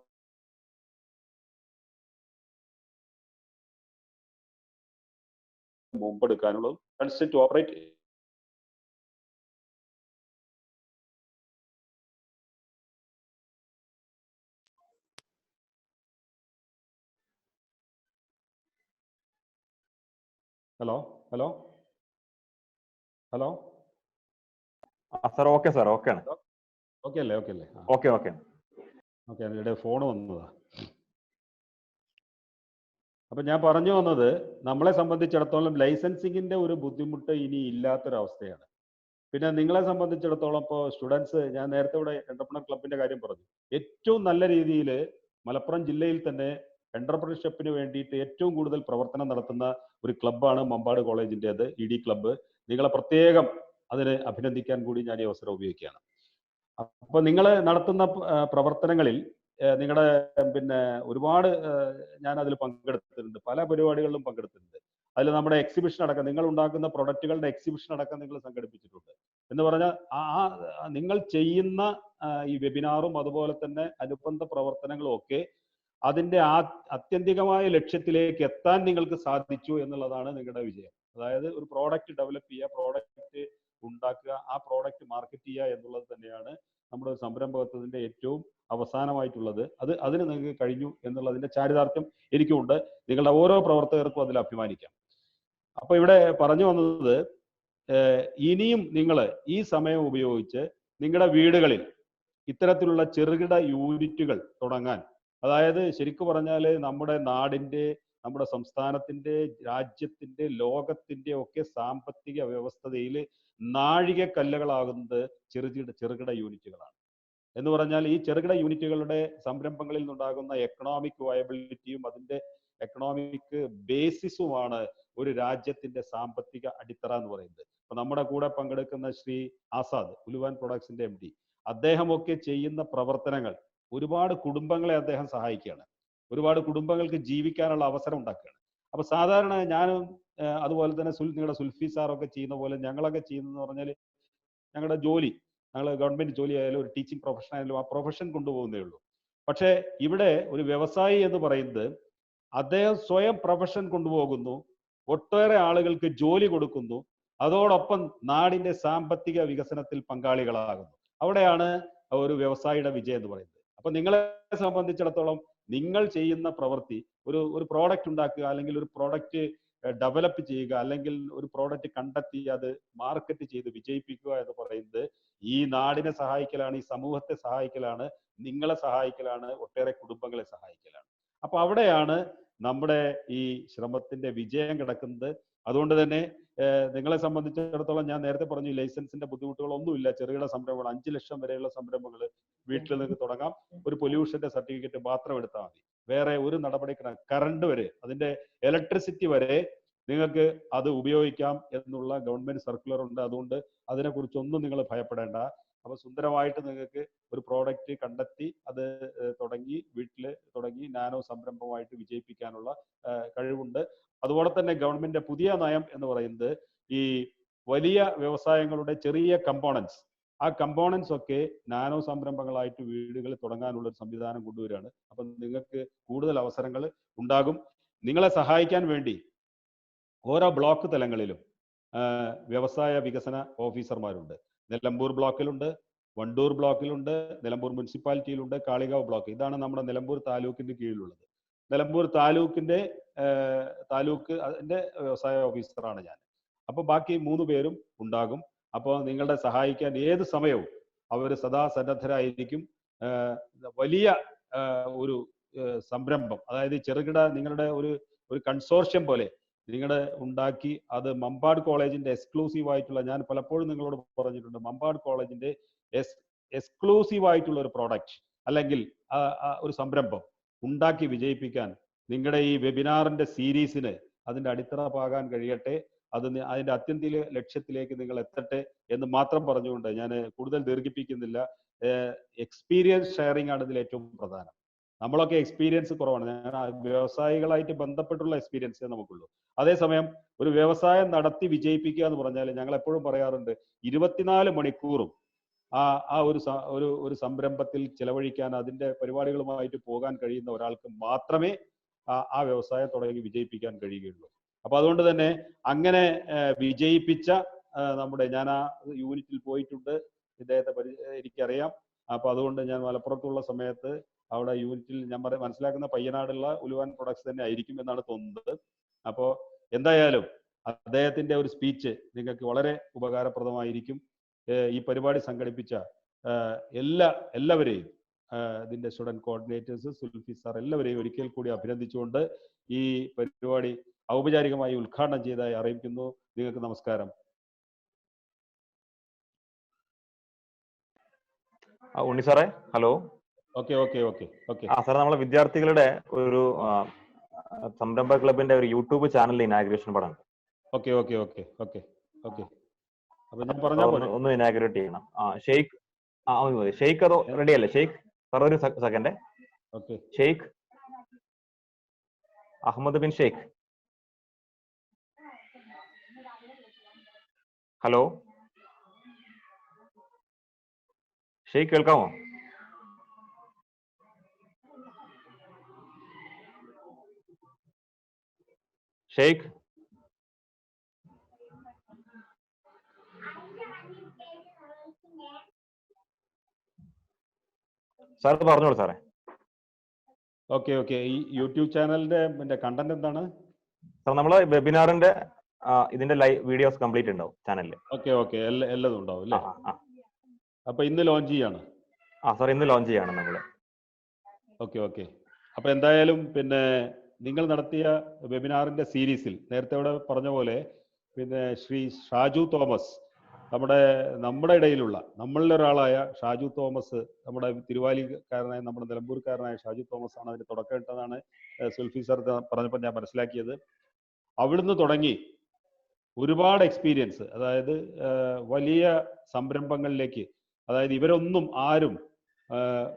[SPEAKER 4] മുമ്പ് എടുക്കാനുള്ളതും, consent to operate hello
[SPEAKER 3] sir okay sir, okay ആണ്.
[SPEAKER 4] ഓക്കെ അല്ലേ? ഓക്കെ. അതിനിടെ ഫോൺ വന്നതാ. അപ്പൊ ഞാൻ പറഞ്ഞു വന്നത്, നമ്മളെ സംബന്ധിച്ചിടത്തോളം ലൈസൻസിങ്ങിന്റെ ഒരു ബുദ്ധിമുട്ട് ഇനി ഇല്ലാത്തൊരവസ്ഥയാണ്. പിന്നെ നിങ്ങളെ സംബന്ധിച്ചിടത്തോളം ഇപ്പോൾ സ്റ്റുഡൻസ്, ഞാൻ നേരത്തെ ഇവിടെ എന്റർപ്രണർ ക്ലബിന്റെ കാര്യം പറഞ്ഞു. ഏറ്റവും നല്ല രീതിയിൽ മലപ്പുറം ജില്ലയിൽ തന്നെ എന്റർപ്രണർഷിപ്പിന് വേണ്ടിയിട്ട് ഏറ്റവും കൂടുതൽ പ്രവർത്തനം നടത്തുന്ന ഒരു ക്ലബ്ബാണ് മമ്പാട് കോളേജിൻ്റെത്, ED ക്ലബ്ബ്. നിങ്ങളെ പ്രത്യേകം അതിന് അഭിനന്ദിക്കാൻ കൂടി ഞാൻ ഈ അവസരം ഉപയോഗിക്കുകയാണ്. അപ്പോൾ നിങ്ങൾ നടത്തുന്ന പ്രവർത്തനങ്ങളിൽ നിങ്ങളുടെ ഒരുപാട് ഞാൻ അതിൽ പങ്കെടുത്തിട്ടുണ്ട്, പല പരിപാടികളിലും പങ്കെടുത്തിട്ടുണ്ട്. അതിൽ നമ്മുടെ എക്സിബിഷൻ അടക്കം, നിങ്ങൾ ഉണ്ടാക്കുന്ന പ്രൊഡക്റ്റുകളുടെ എക്സിബിഷൻ അടക്കം നിങ്ങൾ സംഘടിപ്പിച്ചിട്ടുണ്ട്. എന്ന് പറഞ്ഞാൽ നിങ്ങൾ ചെയ്യുന്ന ഈ വെബിനാറും അതുപോലെ തന്നെ അനുബന്ധ പ്രവർത്തനങ്ങളും ഒക്കെ അതിന്റെ ആത്യന്തികമായ ലക്ഷ്യത്തിലേക്ക് എത്താൻ നിങ്ങൾക്ക് സാധിച്ചു എന്നുള്ളതാണ് നിങ്ങളുടെ വിജയം. അതായത് ഒരു പ്രോഡക്റ്റ് ഡെവലപ്പ് ചെയ്യുക, പ്രോഡക്റ്റ് ഉണ്ടാക്കുക, ആ പ്രോഡക്റ്റ് മാർക്കറ്റ് ചെയ്യുക എന്നുള്ളത് തന്നെയാണ് നമ്മുടെ സംരംഭകത്വത്തിന്റെ ഏറ്റവും അവസാനമായിട്ടുള്ളത്. അതിന് നിങ്ങൾക്ക് കഴിഞ്ഞു എന്നുള്ളതിന്റെ ചാരിതാർത്ഥ്യം എനിക്കുണ്ട്. നിങ്ങളുടെ ഓരോ പ്രവർത്തകർക്കും അതിൽ അഭിമാനിക്കാം. അപ്പൊ ഇവിടെ പറഞ്ഞു വന്നത്, ഇനിയും നിങ്ങൾ ഈ സമയം ഉപയോഗിച്ച് നിങ്ങളുടെ വീടുകളിൽ ഇത്തരത്തിലുള്ള ചെറുകിട യൂണിറ്റുകൾ തുടങ്ങാൻ, അതായത് ശരിക്കും പറഞ്ഞാൽ നമ്മുടെ നാടിന്റെ, നമ്മുടെ സംസ്ഥാനത്തിന്റെ, രാജ്യത്തിന്റെ, ലോകത്തിന്റെ ഒക്കെ സാമ്പത്തിക വ്യവസ്ഥതയിൽ നാഴികക്കല്ലുകളാകുന്നത് ചെറുകിട യൂണിറ്റുകളാണ്. എന്ന് പറഞ്ഞാൽ ഈ ചെറുകിട യൂണിറ്റുകളുടെ സംരംഭങ്ങളിൽ നിന്നുണ്ടാകുന്ന എക്കണോമിക് വയബിലിറ്റിയും അതിന്റെ എക്കണോമിക് ബേസിസുമാണ് ഒരു രാജ്യത്തിന്റെ സാമ്പത്തിക അടിത്തറ എന്ന് പറയുന്നത്. അപ്പൊ നമ്മുടെ കൂടെ പങ്കെടുക്കുന്ന ശ്രീ ആസാദ്, ഉലുവാൻ പ്രൊഡക്ട്സിന്റെ MD, അദ്ദേഹമൊക്കെ ചെയ്യുന്ന പ്രവർത്തനങ്ങൾ ഒരുപാട് കുടുംബങ്ങളെ അദ്ദേഹം സഹായിക്കുകയാണ്, ഒരുപാട് കുടുംബങ്ങൾക്ക് ജീവിക്കാനുള്ള അവസരം ഉണ്ടാക്കുകയാണ്. അപ്പൊ സാധാരണ ഞാനും അതുപോലെ തന്നെ നിങ്ങളുടെ സുൽഫി സാറൊക്കെ ചെയ്യുന്ന പോലെ ഞങ്ങളൊക്കെ ചെയ്യുന്നതെന്ന് പറഞ്ഞാൽ ഞങ്ങളുടെ ജോലി, ഞങ്ങൾ ഗവൺമെന്റ് ജോലി ആയാലും ഒരു ടീച്ചിങ് പ്രൊഫഷൻ ആയാലും ആ പ്രൊഫഷൻ കൊണ്ടുപോകുന്നേ ഉള്ളൂ. പക്ഷേ ഇവിടെ ഒരു വ്യവസായി എന്ന് പറയുന്നത് അദ്ദേഹം സ്വയം പ്രൊഫഷൻ കൊണ്ടുപോകുന്നു, ഒട്ടേറെ ആളുകൾക്ക് ജോലി കൊടുക്കുന്നു, അതോടൊപ്പം നാടിന്റെ സാമ്പത്തിക വികസനത്തിൽ പങ്കാളികളാകുന്നു. അവിടെയാണ് ഒരു വ്യവസായിയുടെ വിജയം എന്ന് പറയുന്നത്. അപ്പൊ നിങ്ങളെ സംബന്ധിച്ചിടത്തോളം നിങ്ങൾ ചെയ്യുന്ന പ്രവൃത്തി ഒരു പ്രോഡക്റ്റ് ഉണ്ടാക്കുക, അല്ലെങ്കിൽ ഒരു പ്രോഡക്റ്റ് ഡെവലപ്പ് ചെയ്യുക, അല്ലെങ്കിൽ ഒരു പ്രോഡക്റ്റ് കണ്ടെത്തി അത് മാർക്കറ്റ് ചെയ്ത് വിജയിപ്പിക്കുക എന്ന് പറയുന്നത് ഈ നാടിനെ സഹായിക്കലാണ്, ഈ സമൂഹത്തെ സഹായിക്കലാണ്, നിങ്ങളെ സഹായിക്കലാണ്, ഒട്ടേറെ കുടുംബങ്ങളെ സഹായിക്കലാണ്. അപ്പൊ അവിടെയാണ് നമ്മുടെ ഈ ശ്രമത്തിന്റെ വിജയം കിടക്കുന്നത്. അതുകൊണ്ട് തന്നെ നിങ്ങളെ സംബന്ധിച്ചിടത്തോളം ഞാൻ നേരത്തെ പറഞ്ഞു, ലൈസൻസിന്റെ ബുദ്ധിമുട്ടുകളൊന്നുമില്ല. ചെറുകിട സംരംഭങ്ങൾ 5 ലക്ഷം വരെയുള്ള സംരംഭങ്ങൾ വീട്ടിൽ നിന്ന് തുടങ്ങാം. ഒരു പൊല്യൂഷന്റെ സർട്ടിഫിക്കറ്റ് മാത്രം എടുത്താൽ മതി. വേറെ ഒരു നടപടി, കറണ്ട് വരെ, അതിന്റെ ഇലക്ട്രിസിറ്റി വരെ നിങ്ങൾക്ക് അത് ഉപയോഗിക്കാം എന്നുള്ള ഗവൺമെന്റ് സർക്കുലർ ഉണ്ട്. അതുകൊണ്ട് അതിനെക്കുറിച്ചൊന്നും നിങ്ങൾ ഭയപ്പെടേണ്ട. അപ്പൊ സുന്ദരമായിട്ട് നിങ്ങൾക്ക് ഒരു പ്രോഡക്റ്റ് കണ്ടെത്തി അത് വീട്ടിൽ തുടങ്ങി നാനോ സംരംഭമായിട്ട് വിജയിപ്പിക്കാനുള്ള കഴിവുണ്ട്. അതുപോലെ തന്നെ ഗവൺമെന്റിന്റെ പുതിയ നയം എന്ന് പറയുന്നത് ഈ വലിയ വ്യവസായങ്ങളുടെ ചെറിയ കമ്പോണൻസ്, ആ കമ്പോണൻസ് ഒക്കെ നാനോ സംരംഭങ്ങളായിട്ട് വീടുകളിൽ തുടങ്ങാനുള്ള ഒരു സംവിധാനം കൊണ്ടുവരികയാണ്. അപ്പൊ നിങ്ങൾക്ക് കൂടുതൽ അവസരങ്ങൾ ഉണ്ടാകും. നിങ്ങളെ സഹായിക്കാൻ വേണ്ടി ഓരോ ബ്ലോക്ക് തലങ്ങളിലും വ്യവസായ വികസന ഓഫീസർമാരുണ്ട്. നിലമ്പൂർ ബ്ലോക്കിലുണ്ട്, വണ്ടൂർ ബ്ലോക്കിലുണ്ട്, നിലമ്പൂർ മുനിസിപ്പാലിറ്റിയിലുണ്ട്, കാളികാവ് ബ്ലോക്ക്. ഇതാണ് നമ്മുടെ നിലമ്പൂർ താലൂക്കിന്റെ കീഴിലുള്ളത്. നിലമ്പൂർ താലൂക്ക് അതിന്റെ വ്യവസായ ഓഫീസറാണ് ഞാൻ. അപ്പൊ ബാക്കി 3 പേരും ഉണ്ടാകും. അപ്പോൾ നിങ്ങളുടെ സഹായിക്കാൻ ഏത് സമയവും അവർ സദാ സന്നദ്ധരായിരിക്കും. വലിയ ഒരു സംരംഭം, അതായത് ചെറുകിട നിങ്ങളുടെ ഒരു കൺസോർഷ്യം പോലെ നിങ്ങളുടെ ഉണ്ടാക്കി അത് മമ്പാട് കോളേജിന്റെ എക്സ്ക്ലൂസീവ് ആയിട്ടുള്ള, ഞാൻ പലപ്പോഴും നിങ്ങളോട് പറഞ്ഞിട്ടുണ്ട്, മമ്പാട് കോളേജിന്റെ എക്സ്ക്ലൂസീവ് ആയിട്ടുള്ള ഒരു പ്രോഡക്റ്റ് അല്ലെങ്കിൽ ഒരു സംരംഭം ഉണ്ടാക്കി വിജയിപ്പിക്കാൻ നിങ്ങളുടെ ഈ വെബിനാറിന്റെ സീരീസിന് അതിന്റെ അടിത്തറ പാകാൻ കഴിയട്ടെ. അതിന്റെ അത്യന്തിക ലക്ഷ്യത്തിലേക്ക് നിങ്ങൾ എത്തട്ടെ എന്ന് മാത്രം പറഞ്ഞുകൊണ്ട് ഞാൻ കൂടുതൽ ദീർഘിപ്പിക്കുന്നില്ല. എക്സ്പീരിയൻസ് ഷെയറിംഗ് ആണ് ഇതിൽ ഏറ്റവും പ്രധാനം. നമ്മളൊക്കെ എക്സ്പീരിയൻസ് കുറവാണ്. ഞാൻ വ്യവസായികളായിട്ട് ബന്ധപ്പെട്ടുള്ള എക്സ്പീരിയൻസേ നമുക്കുള്ളൂ. അതേസമയം ഒരു വ്യവസായം നടത്തി വിജയിപ്പിക്കുക എന്ന് പറഞ്ഞാൽ ഞങ്ങൾ എപ്പോഴും പറയാറുണ്ട്, 24 മണിക്കൂറും ഒരു സംരംഭത്തിൽ ചെലവഴിക്കാൻ, അതിന്റെ പരിപാടികളുമായിട്ട് പോകാൻ കഴിയുന്ന ഒരാൾക്ക് മാത്രമേ ആ വ്യവസായം തുടങ്ങി വിജയിപ്പിക്കാൻ കഴിയുകയുള്ളൂ. അപ്പൊ അതുകൊണ്ട് തന്നെ അങ്ങനെ വിജയിപ്പിച്ച ഞാൻ ആ യൂണിറ്റിൽ പോയിട്ടുണ്ട്, ഇദ്ദേഹത്തെ എനിക്കറിയാം. അപ്പൊ അതുകൊണ്ട് ഞാൻ മലപ്പുറത്തുള്ള സമയത്ത് അവിടെ യൂണിറ്റിൽ ഞാൻ മനസ്സിലാക്കുന്ന പയ്യനാടുള്ള ഉലുവാൻ പ്രൊഡക്ട്സ് തന്നെ ആയിരിക്കും എന്നാണ് തോന്നുന്നത്. അപ്പോൾ എന്തായാലും അദ്ദേഹത്തിന്റെ ഒരു സ്പീച്ച് നിങ്ങൾക്ക് വളരെ ഉപകാരപ്രദമായിരിക്കും. ഈ പരിപാടി സംഘടിപ്പിച്ച എല്ലാവരെയും, ഇതിന്റെ സ്റ്റുഡന്റ് കോർഡിനേറ്റേഴ്സ്, സുൽഫി സാർ, എല്ലാവരെയും ഒരിക്കൽ കൂടി അഭിനന്ദിച്ചുകൊണ്ട് ഈ പരിപാടി ഔപചാരികമായി ഉദ്ഘാടനം ചെയ്തതായി അറിയിക്കുന്നു. നിങ്ങൾക്ക് നമസ്കാരം.
[SPEAKER 3] ഉണ്ണി സാറേ, ഹലോ.
[SPEAKER 4] ഓക്കെ.
[SPEAKER 3] സാറേ, നമ്മളെ വിദ്യാർത്ഥികളുടെ ഒരു സംരംഭ ക്ലബിന്റെ ഒരു യൂട്യൂബ് ചാനൽ ഇനാഗ്രേഷൻ പടം.
[SPEAKER 4] ഓക്കെ. അപ്പൊ ഞാൻ പറഞ്ഞാൽ
[SPEAKER 3] ഒന്ന് ഇനാഗ്രേറ്റ് ചെയ്യണം. ഷെയ്ഖ് അതോ റെഡി അല്ലേ? ഷെയ്ഖ് സാർ ഒരു സെക്കൻഡ്. ഷെയ്ഖ് അഹമ്മദ് ബിൻ ഷെയ്ഖ്, ഹലോ ഷെയ്ഖ്, കേൾക്കാമോ? ഷെയ്ഖ്, സാർ പറഞ്ഞോളൂ സാറേ.
[SPEAKER 4] ഓക്കെ. ഈ യൂട്യൂബ് ചാനലിന്റെ കണ്ടന്റ് എന്താണ്
[SPEAKER 3] സാർ? നമ്മള് വെബിനാറിന്റെ ഇതിന്റെ ലൈവ് വീഡിയോസ് കംപ്ലീറ്റ് ഉണ്ടാവും ചാനലിൽ.
[SPEAKER 4] ഓക്കെ. എല്ലാതും ഉണ്ടാവും അല്ലേ? അപ്പൊ ഇന്ന് ലോഞ്ച് ചെയ്യാണ്?
[SPEAKER 3] സാർ, ഇന്ന് ലോഞ്ച് ചെയ്യാണ് നമ്മള്.
[SPEAKER 4] ഓക്കെ. അപ്പൊ എന്തായാലും പിന്നെ നിങ്ങൾ നടത്തിയ വെബിനാറിന്റെ സീരീസിൽ നേരത്തെ ഇവിടെ പറഞ്ഞ പോലെ പിന്നെ ശ്രീ ഷാജു തോമസ് നമ്മുടെ ഇടയിലുള്ള നമ്മളിൽ ഒരാളായ ഷാജു തോമസ്, നമ്മുടെ തിരുവാലിക്കാരനായ നമ്മുടെ നിലമ്പൂർക്കാരനായ ഷാജു തോമസ് ആണ് അതിന് തുടക്കമിട്ടതാണ് സുൽഫി സർ പറഞ്ഞപ്പോൾ ഞാൻ മനസ്സിലാക്കിയത്. അവിടുന്ന് തുടങ്ങി ഒരുപാട് എക്സ്പീരിയൻസ്, അതായത് വലിയ സംരംഭങ്ങളിലേക്ക്, അതായത് ഇവരൊന്നും ആരും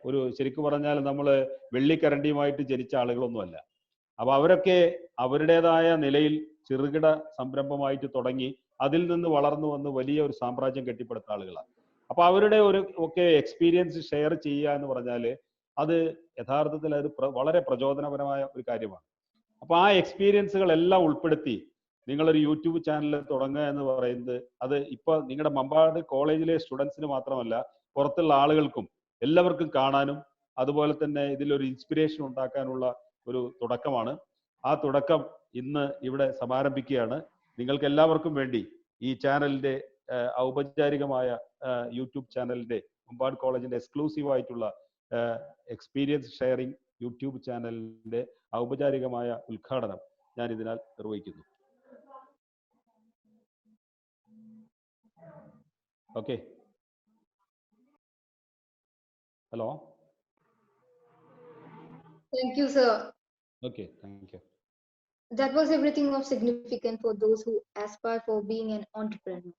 [SPEAKER 4] ഒരു ശരിക്കും പറഞ്ഞാൽ നമ്മൾ വെള്ളിക്കരണ്ടിയുമായിട്ട് ജനിച്ച ആളുകളൊന്നുമല്ല. അപ്പൊ അവരൊക്കെ അവരുടേതായ നിലയിൽ ചെറുകിട സംരംഭമായിട്ട് തുടങ്ങി അതിൽ നിന്ന് വളർന്നു വന്ന് വലിയ ഒരു സാമ്രാജ്യം കെട്ടിപ്പടുത്ത ആളുകളാണ്. അപ്പൊ അവരുടെ ഒക്കെ എക്സ്പീരിയൻസ് ഷെയർ ചെയ്യുക എന്ന് പറഞ്ഞാൽ അത് യഥാർത്ഥത്തിൽ അത് വളരെ പ്രചോദനപരമായ ഒരു കാര്യമാണ്. അപ്പൊ ആ എക്സ്പീരിയൻസുകളെല്ലാം ഉൾപ്പെടുത്തി നിങ്ങളൊരു യൂട്യൂബ് ചാനൽ തുടങ്ങുക എന്ന് പറയുന്നത് അത് ഇപ്പൊ നിങ്ങളുടെ മമ്പാട് കോളേജിലെ സ്റ്റുഡൻസിന് മാത്രമല്ല, പുറത്തുള്ള ആളുകൾക്കും എല്ലാവർക്കും കാണാനും അതുപോലെ തന്നെ ഇതിലൊരു ഇൻസ്പിറേഷൻ ഉണ്ടാക്കാനുള്ള ഒരു തുടക്കമാണ്. ആ തുടക്കം ഇന്ന് ഇവിടെ സമാരംഭിക്കുകയാണ്. നിങ്ങൾക്ക് എല്ലാവർക്കും വേണ്ടി ഈ ചാനലിന്റെ ഔപചാരികമായ യൂട്യൂബ് ചാനലിന്റെ മമ്പാട് കോളേജിന്റെ എക്സ്ക്ലൂസീവ് ആയിട്ടുള്ള എക്സ്പീരിയൻസ് ഷെയറിംഗ് യൂട്യൂബ് ചാനലിന്റെ ഔപചാരികമായ ഉദ്ഘാടനം ഞാൻ ഇതിനാൽ നിർവഹിക്കുന്നു. Okay, hello.
[SPEAKER 1] Thank you, sir.
[SPEAKER 4] Okay, thank you.
[SPEAKER 1] That was everything of significance for those who aspire for being an entrepreneur.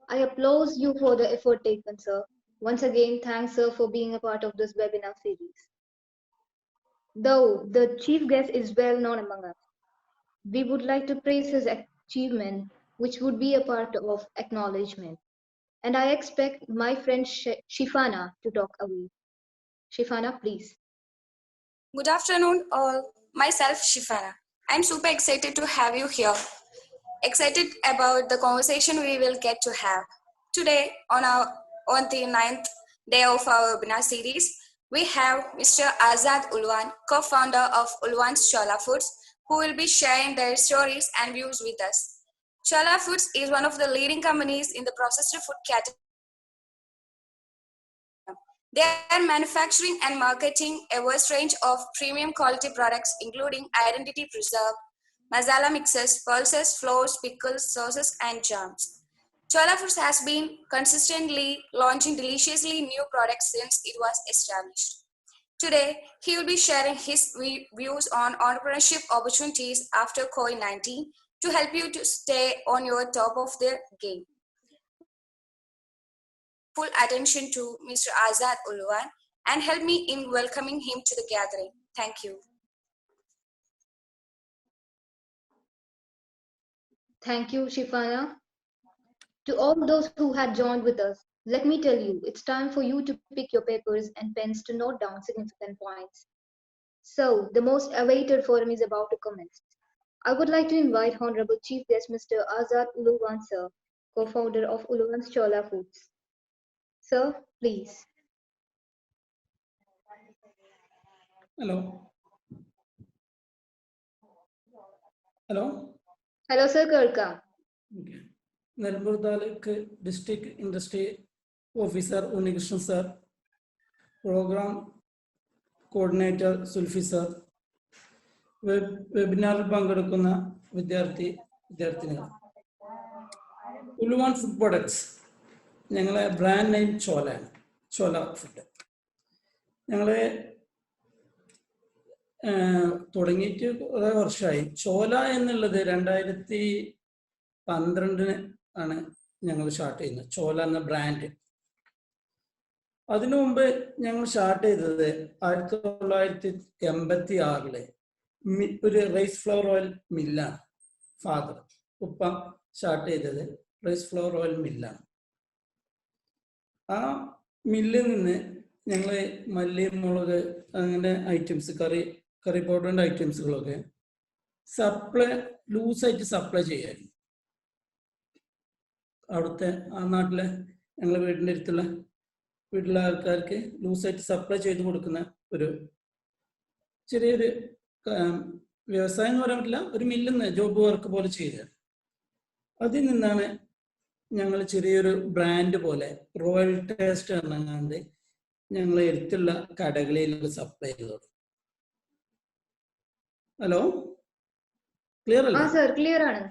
[SPEAKER 1] I applaud you for the effort taken, sir. Once again, thanks, sir, for being a part of this webinar series. Though the chief guest is well known among us, we would like to praise his achievement, which would be a part of acknowledgement. And I expect my friend Shifana to talk away. Shifana, please.
[SPEAKER 5] Good afternoon, all. Myself, Shifana. I'm super excited to have you here. Excited about the conversation we will get to have. Today, on the 9th day of our webinar series, we have Mr. Azad Ulwan, co-founder of Ulwan's Chola Foods, who will be sharing their stories and views with us. Chola Foods is one of the leading companies in the processed food category. They are manufacturing and marketing a vast range of premium quality products, including identity preserved, masala mixes, pulses, flours, pickles, sauces, and jams. Chola Foods has been consistently launching deliciously new products since it was established. Today, he will be sharing his views on entrepreneurship opportunities after COVID-19 to help you to stay on your top of the game. Full attention to Mr. Azad Ulwan and help me in welcoming him to the gathering. Thank you.
[SPEAKER 1] Thank you, Shifana. To all those who had joined with us, let me tell you, it's time for you to pick your papers and pens to note down significant points. So, the most awaited forum is about to commence. I would like to invite Honorable Chief Guest Mr. Azad Ulwan, sir, co-founder of Ulwan's Chola Foods. Sir, please.
[SPEAKER 6] Hello. Hello.
[SPEAKER 1] Hello, sir, Karka.
[SPEAKER 6] Okay. Nirmal Taluk District Industry Officer Unikrishnan sir, Program Coordinator Sulfi sir, webinar പങ്കെടുക്കുന്ന വിദ്യാർത്ഥിനികൾ. ഉലുവാൻ food products ഞങ്ങളെ brand name ചോലയാണ്, ചോല food. ഞങ്ങളെ തുടങ്ങിയിട്ട് കുറേ വർഷമായി. ചോല എന്നുള്ളത് 2012 ആണ് ഞങ്ങൾ start ചെയ്യുന്നത്, ചോല എന്ന ബ്രാൻഡ്. അതിനു മുമ്പ് ഞങ്ങൾ സ്റ്റാർട്ട് ചെയ്തത് 1986 ഒരു റൈസ് ഫ്ലവർ ഓയിൽ മില്ലാണ്. ഫാദർ ഉപ്പ സ്റ്റാർട്ട് ചെയ്തത് റൈസ് ഫ്ലവർ ഓയിൽ മില്ലാണ്. ആ മില്ലിൽ നിന്ന് ഞങ്ങൾ മല്ലി, മുളക് അങ്ങനെ ഐറ്റംസ്, കറി പൗഡറിൻ്റെ ഐറ്റംസുകളൊക്കെ ലൂസായിട്ട് സപ്ലൈ ചെയ്യായിരുന്നു. അവിടുത്തെ ആ നാട്ടിലെ ഞങ്ങളുടെ വീടിൻ്റെ അടുത്തുള്ള വീട്ടിലെ ആൾക്കാർക്ക് ലൂസായിട്ട് സപ്ലൈ ചെയ്ത് കൊടുക്കുന്ന ഒരു ചെറിയൊരു വ്യവസായം എന്ന് പറയാൻ പറ്റില്ല, ഒരു മില്ലിൽ നിന്ന് ജോബ് വർക്ക് പോലെ ചെയ്തത്. അതിൽ നിന്നാണ് ഞങ്ങൾ ചെറിയൊരു ബ്രാൻഡ് പോലെ റോയൽ ടേസ്റ്റ് എറങ്ങാണ്ട് ഞങ്ങൾ എടുത്തുള്ള കടകളിലൊക്കെ സപ്ലൈ ചെയ്തു. ഹലോ, ക്ലിയർ അല്ലേ?
[SPEAKER 1] സർ, ക്ലിയർ ആണ്.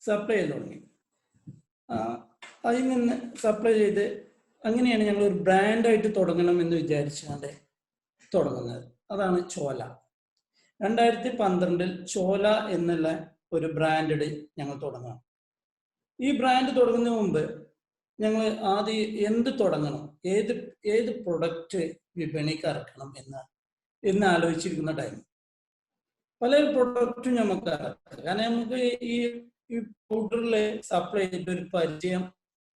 [SPEAKER 6] സപ്ലൈ ചെയ്ത് തുടങ്ങി. അതിൽ നിന്ന് സപ്ലൈ ചെയ്ത് അങ്ങനെയാണ് ഞങ്ങൾ ഒരു ബ്രാൻഡായിട്ട് തുടങ്ങണം എന്ന് വിചാരിച്ചാണ്ട് തുടങ്ങുന്നത്. അതാണ് ചോല. 2012 ചോല എന്നുള്ള ഒരു ബ്രാൻഡ് ഞങ്ങൾ തുടങ്ങണം. ഈ ബ്രാൻഡ് തുടങ്ങുന്നതിന് മുമ്പ് ഞങ്ങൾ ആദ്യം എന്ത് തുടങ്ങണം, ഏത് പ്രൊഡക്റ്റ് വിപണിക്ക് ഇറക്കണം എന്ന് ആലോചിച്ചിരിക്കുന്ന ടൈം പല പ്രൊഡക്റ്റും നമുക്ക് ഇറക്കാം. കാരണം നമുക്ക് ഈ പൗഡറിൽ സപ്ലൈ ചെയ്തിട്ട് ഒരു പരിചയം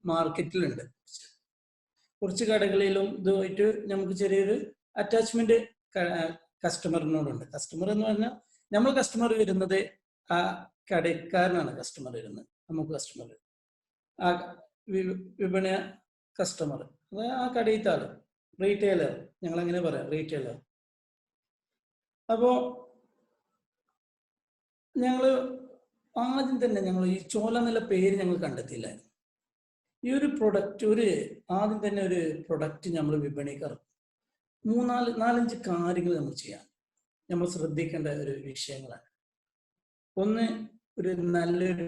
[SPEAKER 6] മാർക്കറ്റിലുണ്ട്. കുറച്ച് കടകളിലും ഇതുമായിട്ട് നമുക്ക് ചെറിയൊരു അറ്റാച്ച്മെന്റ് കസ്റ്റമറിനോടുണ്ട്. കസ്റ്റമർ എന്ന് പറഞ്ഞാൽ നമ്മൾ കസ്റ്റമർ വരുന്നത് ആ കടക്കാരനാണ് കസ്റ്റമർ വരുന്നത്. നമുക്ക് കസ്റ്റമർ ആ വിപണി കസ്റ്റമർ, അതായത് ആ കടയിലത്തെ ആള്, റീറ്റെയിലർ, ഞങ്ങൾ അങ്ങനെ പറയാം, റീറ്റെയിലർ. അപ്പോ ഞങ്ങൾ ആദ്യം തന്നെ ഞങ്ങൾ ഈ ചോല എന്നുള്ള പേര് ഞങ്ങൾ കണ്ടെത്തിയില്ലായിരുന്നു. ഈ ഒരു പ്രൊഡക്റ്റ് ആദ്യം തന്നെ ഒരു പ്രൊഡക്റ്റ് നമ്മൾ വിപണിക്ക് ഇറക്കും. 4-5 കാര്യങ്ങൾ നമ്മൾ ചെയ്യാം. നമ്മൾ ശ്രദ്ധിക്കേണ്ട ഒരു വിഷയങ്ങളാണ്. ഒന്ന്, ഒരു നല്ലൊരു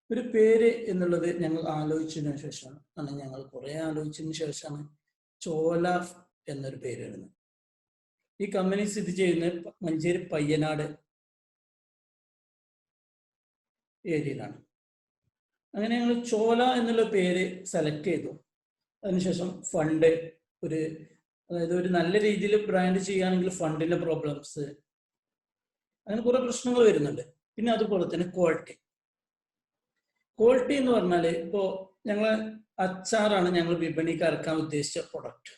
[SPEAKER 6] ഒരു പേര് എന്നുള്ളത് ഞങ്ങൾ ആലോചിച്ചതിന് ശേഷമാണ് ഞങ്ങൾ കുറെ ആലോചിച്ചതിന് ശേഷമാണ് ചോല എന്നൊരു പേര് വരുന്നത്. ഈ കമ്പനി സ്ഥിതി ചെയ്യുന്നത് മഞ്ചേരി പയ്യനാട് ഏരിയയിലാണ്. അങ്ങനെ ഞങ്ങൾ ചോല എന്നുള്ള പേര് സെലക്ട് ചെയ്തു. അതിനുശേഷം ഫണ്ട്, അതായത് ഒരു നല്ല രീതിയിൽ ബ്രാൻഡ് ചെയ്യുകയാണെങ്കിൽ ഫണ്ടിന്റെ പ്രോബ്ലംസ്, അങ്ങനെ കുറെ പ്രശ്നങ്ങൾ വരുന്നുണ്ട്. പിന്നെ അതുപോലെ തന്നെ ക്വാളിറ്റി എന്ന് പറഞ്ഞാൽ ഇപ്പോൾ ഞങ്ങൾ അച്ചാറാണ് ഞങ്ങൾ വിപണിക്ക് ഇറക്കാൻ ഉദ്ദേശിച്ച പ്രൊഡക്റ്റ്.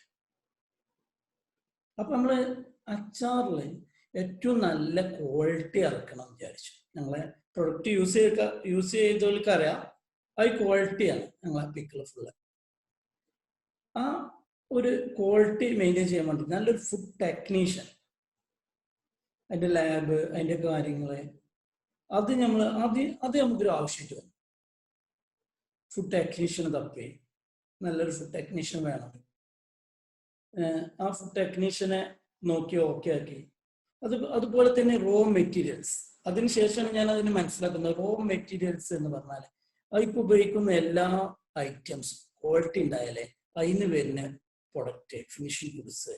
[SPEAKER 6] അപ്പൊ നമ്മള് അച്ചാറിൽ ഏറ്റവും നല്ല ക്വാളിറ്റി ഇറക്കണം വിചാരിച്ചു. ഞങ്ങളെ പ്രൊഡക്റ്റ് യൂസ് ചെയ്തവർക്ക് അറിയാം അത് ക്വാളിറ്റിയാണ് ഞങ്ങളെ പിക്കിൾ ഫുള്ള്. ആ ഒരു ക്വാളിറ്റി മെയിൻറ്റെയിൻ ചെയ്യാൻ വേണ്ടി നല്ലൊരു ഫുഡ് ടെക്നീഷ്യൻ, അതിന്റെ ലാബ്, അതിന്റെ കാര്യങ്ങള്, അത് നമുക്കൊരു ആവശ്യമായിട്ട് വന്നു. ഫുഡ് ടെക്നീഷ്യന് തപ്പി നല്ലൊരു ഫുഡ് ടെക്നീഷ്യൻ വേണം. ആ ഫുഡ് ടെക്നീഷ്യനെ നോക്കി ഓക്കെ ആക്കി. അതുപോലെ തന്നെ റോ മെറ്റീരിയൽസ്, അതിനുശേഷമാണ് ഞാൻ അതിന് മനസ്സിലാക്കുന്നത്. റോ മെറ്റീരിയൽസ് എന്ന് പറഞ്ഞാൽ അതിപ്പോ ഉപയോഗിക്കുന്ന എല്ലാ ഐറ്റംസും ക്വാളിറ്റി ഉണ്ടായാലേ അതിന് വരുന്ന പ്രൊഡക്റ്റ്, ഫിനിഷിംഗ് ഗുഡ്സ്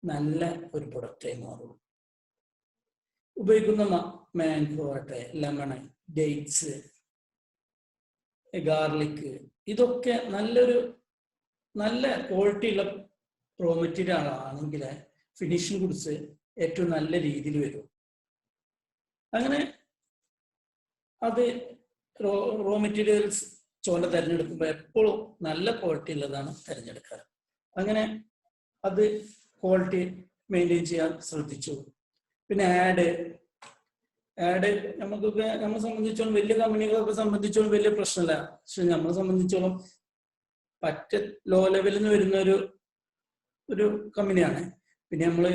[SPEAKER 6] നല്ല ഒരു പ്രൊഡക്റ്റായി മാറുള്ളൂ. ഉപയോഗിക്കുന്ന മാംഗോ ആട്ടെ, ലെമൺ, ഡേറ്റ്സ്, ഗാർലിക്, ഇതൊക്കെ നല്ല ക്വാളിറ്റി ഉള്ള റോ മെറ്റീരിയൽ ആണെങ്കിൽ ഫിനിഷിംഗ് ഗുഡ്സ് ഏറ്റവും നല്ല രീതിയിൽ വരും. അങ്ങനെ അത് റോ മെറ്റീരിയൽസ് ചോല തിരഞ്ഞെടുക്കുമ്പോൾ എപ്പോഴും നല്ല ക്വാളിറ്റി ഉള്ളതാണ് തിരഞ്ഞെടുക്കാറ്. അങ്ങനെ അത് ക്വാളിറ്റി മെയിൻറ്റെയിൻ ചെയ്യാൻ ശ്രദ്ധിച്ചു. പിന്നെ ആഡ് നമ്മളെ സംബന്ധിച്ചോളം വലിയ കമ്പനികളൊക്കെ സംബന്ധിച്ചോളം വലിയ പ്രശ്നമില്ല. പക്ഷെ നമ്മളെ സംബന്ധിച്ചോളം ലോ ലെവലിൽ നിന്ന് വരുന്ന ഒരു കമ്പനിയാണ്. പിന്നെ നമ്മൾ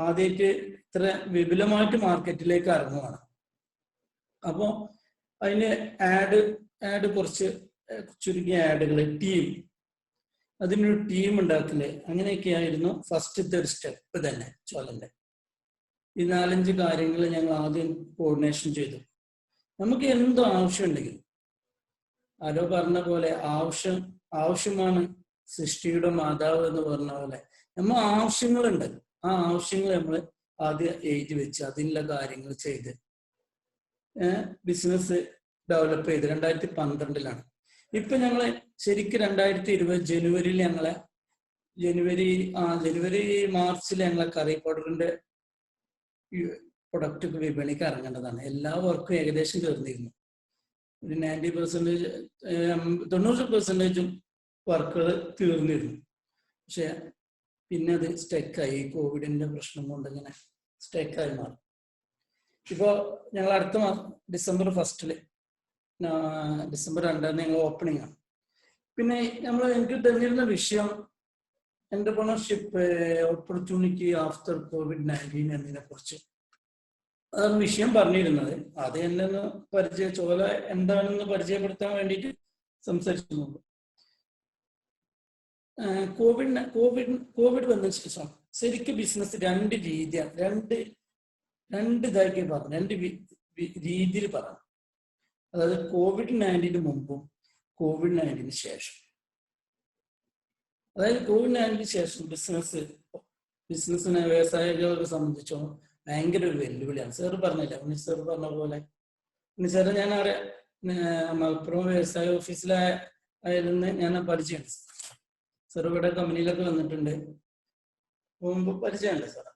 [SPEAKER 6] ആദ്യമായിട്ട് ഇത്ര വിപുലമായിട്ട് മാർക്കറ്റിലേക്ക് ഇറങ്ങുകയാണ്. അപ്പോൾ അതിന് ആഡ് കുറച്ച് ചുരുങ്ങിയ ആഡുകൾ, അതിനൊരു ടീം ഉണ്ടാക്കല്, അങ്ങനെയൊക്കെയായിരുന്നു ഫസ്റ്റത്തെ ഒരു സ്റ്റെപ്പ് തന്നെ ചോലന്റെ. ഈ 4-5 കാര്യങ്ങൾ ഞങ്ങൾ ആദ്യം കോർഡിനേഷൻ ചെയ്തു. നമുക്ക് എന്ത് ആവശ്യമുണ്ടെങ്കിലും, ആരോ പറഞ്ഞ പോലെ ആവശ്യമാണ് സൃഷ്ടിയുടെ മാതാവ് എന്ന് പറഞ്ഞ പോലെ നമ്മൾ ആവശ്യങ്ങളുണ്ട്. ആ ആവശ്യങ്ങൾ നമ്മൾ ആദ്യം എഴുതി വെച്ച് അതിനുള്ള കാര്യങ്ങൾ ചെയ്ത് ബിസിനസ് ഡെവലപ്പ് ചെയ്ത് 2012 ഇപ്പൊ ഞങ്ങള് ശരിക്കും 2020 ജനുവരി മാർച്ചിൽ ഞങ്ങളെ കറി പൗഡറിന്റെ പ്രൊഡക്റ്റ് വിപണിക്ക് ഇറങ്ങേണ്ടതാണ്. എല്ലാ വർക്കും ഏകദേശം തീർന്നിരുന്നു. ഒരു 90% വർക്കുകൾ തീർന്നിരുന്നു. പക്ഷെ പിന്നെ അത് സ്റ്റെക്കായി, കോവിഡിന്റെ പ്രശ്നം കൊണ്ട് ഇങ്ങനെ സ്റ്റെക്കായി മാറി. ഇപ്പോ ഞങ്ങൾ അടുത്ത ഡിസംബർ 2 ഞങ്ങൾ ഓപ്പണിംഗ് ആണ്. പിന്നെ എനിക്ക് തന്നിരുന്ന വിഷയം എന്റർപ്രണർഷിപ്പ് ഓപ്പർച്യൂണിറ്റി ആഫ്റ്റർ COVID-19 എന്നതിനെ കുറിച്ച് അതാണ് വിഷയം പറഞ്ഞിരുന്നത്. അത് എന്നെ ചോല എന്താണെന്ന് പരിചയപ്പെടുത്താൻ വേണ്ടിയിട്ട് സംസാരിക്കുന്നുണ്ട്. കോവിഡ് വന്നതിന് ശേഷം ശരിക്കും ബിസിനസ് രണ്ട് ഇതാക്കി പറഞ്ഞു, 2 രീതിയിൽ പറഞ്ഞു. അതായത് COVID-19 മുമ്പും COVID-19 ശേഷം. അതായത് COVID-19 ശേഷം ബിസിനസ്സിനെ വ്യവസായികളെ സംബന്ധിച്ചോ ഭയങ്കര ഒരു വെല്ലുവിളിയാണ്. സാർ പറഞ്ഞില്ല, ഉണ്ണി സാർ പറഞ്ഞ പോലെ. ഉണ്ണി സാറ് ഞാൻ മലപ്പുറം വ്യവസായ ഓഫീസിലായിരുന്നു ഞാൻ പരിചയമുണ്ട്. സാർ ഇവിടെ കമ്പനിയിലൊക്കെ വന്നിട്ടുണ്ട്, മുമ്പ് പരിചയമുണ്ട് സാർ.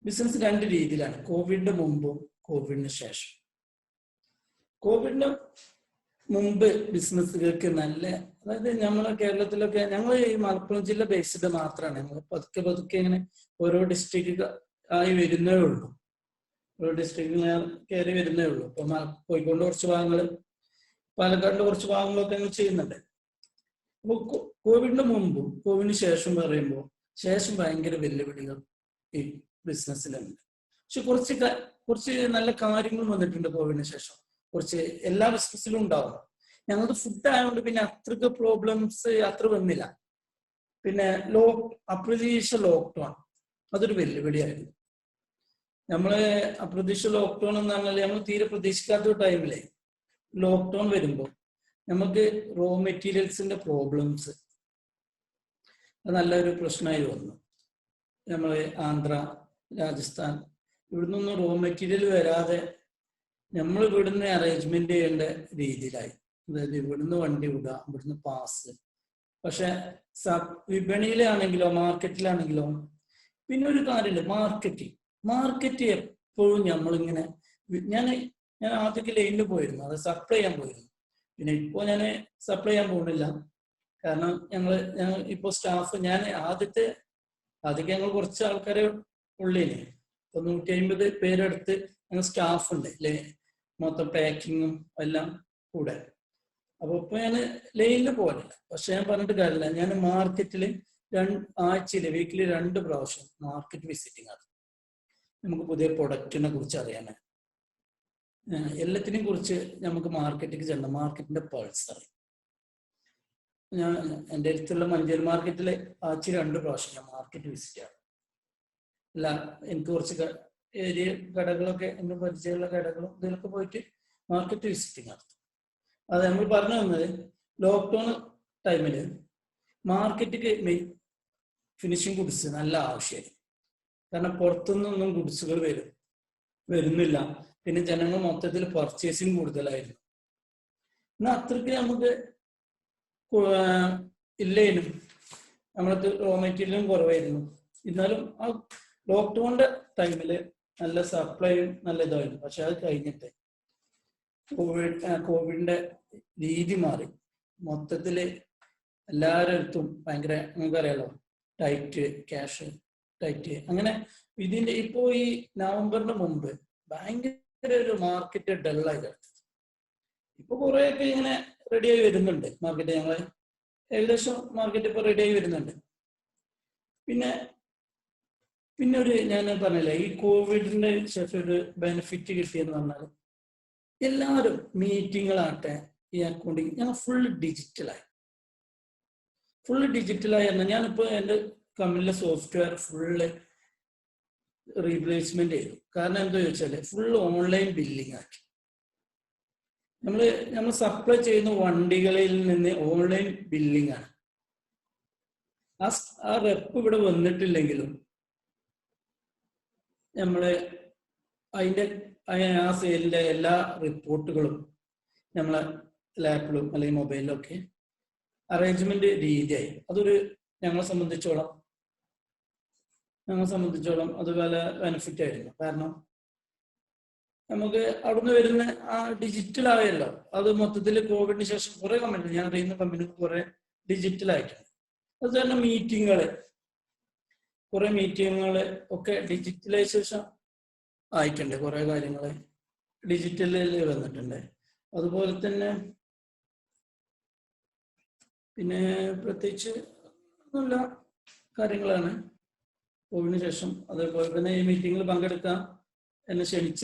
[SPEAKER 6] ബിസിനസ് രണ്ട് രീതിയിലാണ്, കോവിഡിന് മുമ്പും കോവിഡിന് ശേഷം. കോവിഡിന് മുമ്പ് ബിസിനസ്സുകൾക്ക് നല്ല, അതായത് നമ്മളെ കേരളത്തിലൊക്കെ, ഞങ്ങൾ ഈ മലപ്പുറം ജില്ല ബേസ്ഡ് മാത്രമാണ്. ഞങ്ങൾ പതുക്കെ പതുക്കെ ഇങ്ങനെ ഓരോ ഡിസ്ട്രിക്റ്റ് ആയി വരുന്നേ ഉള്ളൂ, ഓരോ ഡിസ്ട്രിക്റ്റിൽ കയറി വരുന്നേ ഉള്ളൂ. ഇപ്പൊ കോഴിക്കോട് കുറച്ച് ഭാഗങ്ങൾ, പാലക്കാടിന്റെ കുറച്ച് ഭാഗങ്ങളൊക്കെ ഞങ്ങൾ ചെയ്യുന്നുണ്ട്. അപ്പൊ കോവിഡിന് മുമ്പും കോവിഡിന് ശേഷം പറയുമ്പോൾ ശേഷം ഭയങ്കര വെല്ലുവിളികൾ ഈ ബിസിനസ്സിലുണ്ട്. പക്ഷെ കുറച്ച് നല്ല കാര്യങ്ങൾ വന്നിട്ടുണ്ട് കോവിഡിന് ശേഷം. കുറച്ച് എല്ലാ ബിസിനസ്സിലും ഉണ്ടാവും. ഞങ്ങൾക്ക് ഫുഡ് ആയതുകൊണ്ട് പിന്നെ അത്രക്ക് പ്രോബ്ലംസ് അത്ര വന്നില്ല. പിന്നെ അപ്രതീക്ഷിത ലോക്ക്ഡൗൺ അതൊരു വെല്ലുവിളിയായിരുന്നു. നമ്മള് അപ്രതീക്ഷിത ലോക്ക്ഡൗൺ എന്ന് പറഞ്ഞാൽ നമ്മൾ തീരെ പ്രതീക്ഷിക്കാത്ത ടൈമിലെ ലോക്ക്ഡൗൺ വരുമ്പോൾ നമുക്ക് റോ മെറ്റീരിയൽസിന്റെ പ്രോബ്ലംസ് അത് നല്ലൊരു പ്രശ്നമായി വന്നു. നമ്മൾ ആന്ധ്ര, രാജസ്ഥാൻ ഇവിടുന്നൊന്നും റോ മെറ്റീരിയൽ വരാതെ നമ്മൾ ഇവിടുന്ന് അറേഞ്ച്മെന്റ് ചെയ്യേണ്ട രീതിയിലായി. അതായത് ഇവിടുന്ന് വണ്ടി വിടുക, ഇവിടുന്ന് പാസ്. പക്ഷെ വിപണിയിലാണെങ്കിലോ മാർക്കറ്റിലാണെങ്കിലോ പിന്നെ ഒരു കാര്യമുണ്ട്, മാർക്കറ്റ് എപ്പോഴും നമ്മളിങ്ങനെ, ഞാൻ ആദ്യമൊക്കെ ലൈനിൽ പോയിരുന്നു, അത് സപ്ലൈ ചെയ്യാൻ പോയിരുന്നു. പിന്നെ ഇപ്പോൾ ഞാൻ സപ്ലൈ ചെയ്യാൻ പോകുന്നില്ല. കാരണം ഞങ്ങൾ ഇപ്പൊ സ്റ്റാഫ്, ആദ്യമൊക്കെ ഞങ്ങൾ കുറച്ച് ആൾക്കാരെ ഉള്ളിനെ, ഇപ്പൊ 150 പേരെടുത്ത് ഞങ്ങൾ സ്റ്റാഫ് ഉണ്ട് അല്ലേ, മൊത്തം പാക്കിങ്ങും എല്ലാം കൂടെ. അപ്പൊ ഇപ്പൊ ഞാൻ ലൈനിൽ പോകാനില്ല. പക്ഷെ ഞാൻ പറഞ്ഞിട്ട് കാര്യമില്ല, ഞാൻ മാർക്കറ്റിൽ ആഴ്ചയിൽ വീക്കിലി 2 പ്രാവശ്യം മാർക്കറ്റ് വിസിറ്റിംഗ് ആണ്. നമുക്ക് പുതിയ പ്രൊഡക്റ്റിനെ കുറിച്ച് അറിയാൻ, എല്ലാത്തിനെയും കുറിച്ച് നമുക്ക് മാർക്കറ്റിലേക്ക് ചെല്ലണം, മാർക്കറ്റിന്റെ പൾസ് അറിയാം. ഞാൻ എൻ്റെ അടുത്തുള്ള മഞ്ചേരി മാർക്കറ്റിൽ ആഴ്ച 2 പ്രാവശ്യം ഞാൻ മാർക്കറ്റ് വിസിറ്റ് ചെയ്യാം. അല്ല, എനിക്ക് കുറച്ച് ഏരിയ കടകളൊക്കെ, എൻ്റെ പരിചയമുള്ള കടകളും ഇതിലൊക്കെ പോയിട്ട് മാർക്കറ്റ് വിസിറ്റിംഗ് നടത്തും. അത് നമ്മൾ പറഞ്ഞു വന്നത്, ലോക്ക്ഡൗൺ ടൈമില് മാർക്കറ്റിക്ക് ഫിനിഷിംഗ് ഗുഡ്സ് നല്ല ആവശ്യമായി. കാരണം പുറത്തുനിന്നൊന്നും ഗുഡ്സുകൾ വരുന്നില്ല. പിന്നെ ജനങ്ങൾ മൊത്തത്തിൽ പർച്ചേസിങ് കൂടുതലായിരുന്നു. എന്നാൽ അത്രയ്ക്ക് നമുക്ക് ഇല്ലേനും, നമ്മളത് റോ മെറ്റീരിയലും കുറവായിരുന്നു. എന്നാലും ആ ലോക്ക്ഡൗണിന്റെ ടൈമില് നല്ല സപ്ലൈയും നല്ല ഇതായിരുന്നു. പക്ഷെ അത് കഴിഞ്ഞിട്ട് കോവിഡിന്റെ രീതി മാറി. മൊത്തത്തില് എല്ലാവരുടെ അടുത്തും ഭയങ്കര, നമുക്കറിയാലോ, ടൈറ്റ്, ക്യാഷ് ടൈറ്റ്. അങ്ങനെ ഇതിന്റെ ഇപ്പോ ഈ നവംബറിന് മുമ്പ് ഭയങ്കര ഒരു മാർക്കറ്റ് ഡള്ളായി കിടക്കും. ഇപ്പൊ കുറെയൊക്കെ ഇങ്ങനെ റെഡിയായി വരുന്നുണ്ട് മാർക്കറ്റ്. ഞങ്ങള് ഏകദേശം മാർക്കറ്റ് ഇപ്പൊ റെഡിയായി വരുന്നുണ്ട്. പിന്നെ ഞാൻ പറഞ്ഞില്ല, ഈ കോവിഡിന്റെ ശേഷം ഒരു ബെനിഫിറ്റ് കിട്ടിയെന്ന് പറഞ്ഞാൽ എല്ലാവരും മീറ്റിങ്ങുകളാട്ടെ, ഈ അക്കൗണ്ടിങ് ഞങ്ങൾ ഫുള്ള് ഡിജിറ്റലായി പറഞ്ഞാൽ, ഞാനിപ്പോ എൻ്റെ കമ്പനിയിലെ സോഫ്റ്റ്വെയർ ഫുള്ള് റീപ്ലേസ്മെന്റ് ചെയ്തു. കാരണം എന്താ ചോദിച്ചാല് ഫുൾ ഓൺലൈൻ ബില്ലിംഗ് ആക്കി. നമ്മൾ സപ്ലൈ ചെയ്യുന്ന വണ്ടികളിൽ നിന്ന് ഓൺലൈൻ ബില്ലിംഗ് ആണ്. ആ റെപ്പ് ഇവിടെ വന്നിട്ടില്ലെങ്കിലും നമ്മള് ആ സെയിലിന്റെ എല്ലാ റിപ്പോർട്ടുകളും നമ്മളെ ലാപ്പിലും അല്ലെങ്കിൽ മൊബൈലിലും ഒക്കെ അറേഞ്ച്മെന്റ് രീതിയായി. അതൊരു ഞങ്ങളെ സംബന്ധിച്ചോളം അത് പല ബെനിഫിറ്റ് ആയിരുന്നു. കാരണം നമുക്ക് അവിടുന്ന് വരുന്ന ആ ഡിജിറ്റൽ ആയല്ലോ. അത് മൊത്തത്തിൽ കോവിഡിന് ശേഷം കുറെ കമ്പനി, ഞാൻ അറിയുന്ന കമ്പനികൾ കുറെ ഡിജിറ്റൽ ആയിട്ടുണ്ട്. അത് തന്നെ കുറെ മീറ്റിങ്ങുകള് ഒക്കെ ഡിജിറ്റലൈസേഷൻ ആയിട്ടുണ്ട്. കുറെ കാര്യങ്ങൾ ഡിജിറ്റലിൽ വന്നിട്ടുണ്ട്. അതുപോലെ തന്നെ പിന്നെ പ്രത്യേകിച്ച് നല്ല കാര്യങ്ങളാണ് കോവിഡിന് ശേഷം. അതേപോലെ തന്നെ ഈ മീറ്റിങ്ങിൽ പങ്കെടുക്കാൻ എന്നെ ക്ഷണിച്ച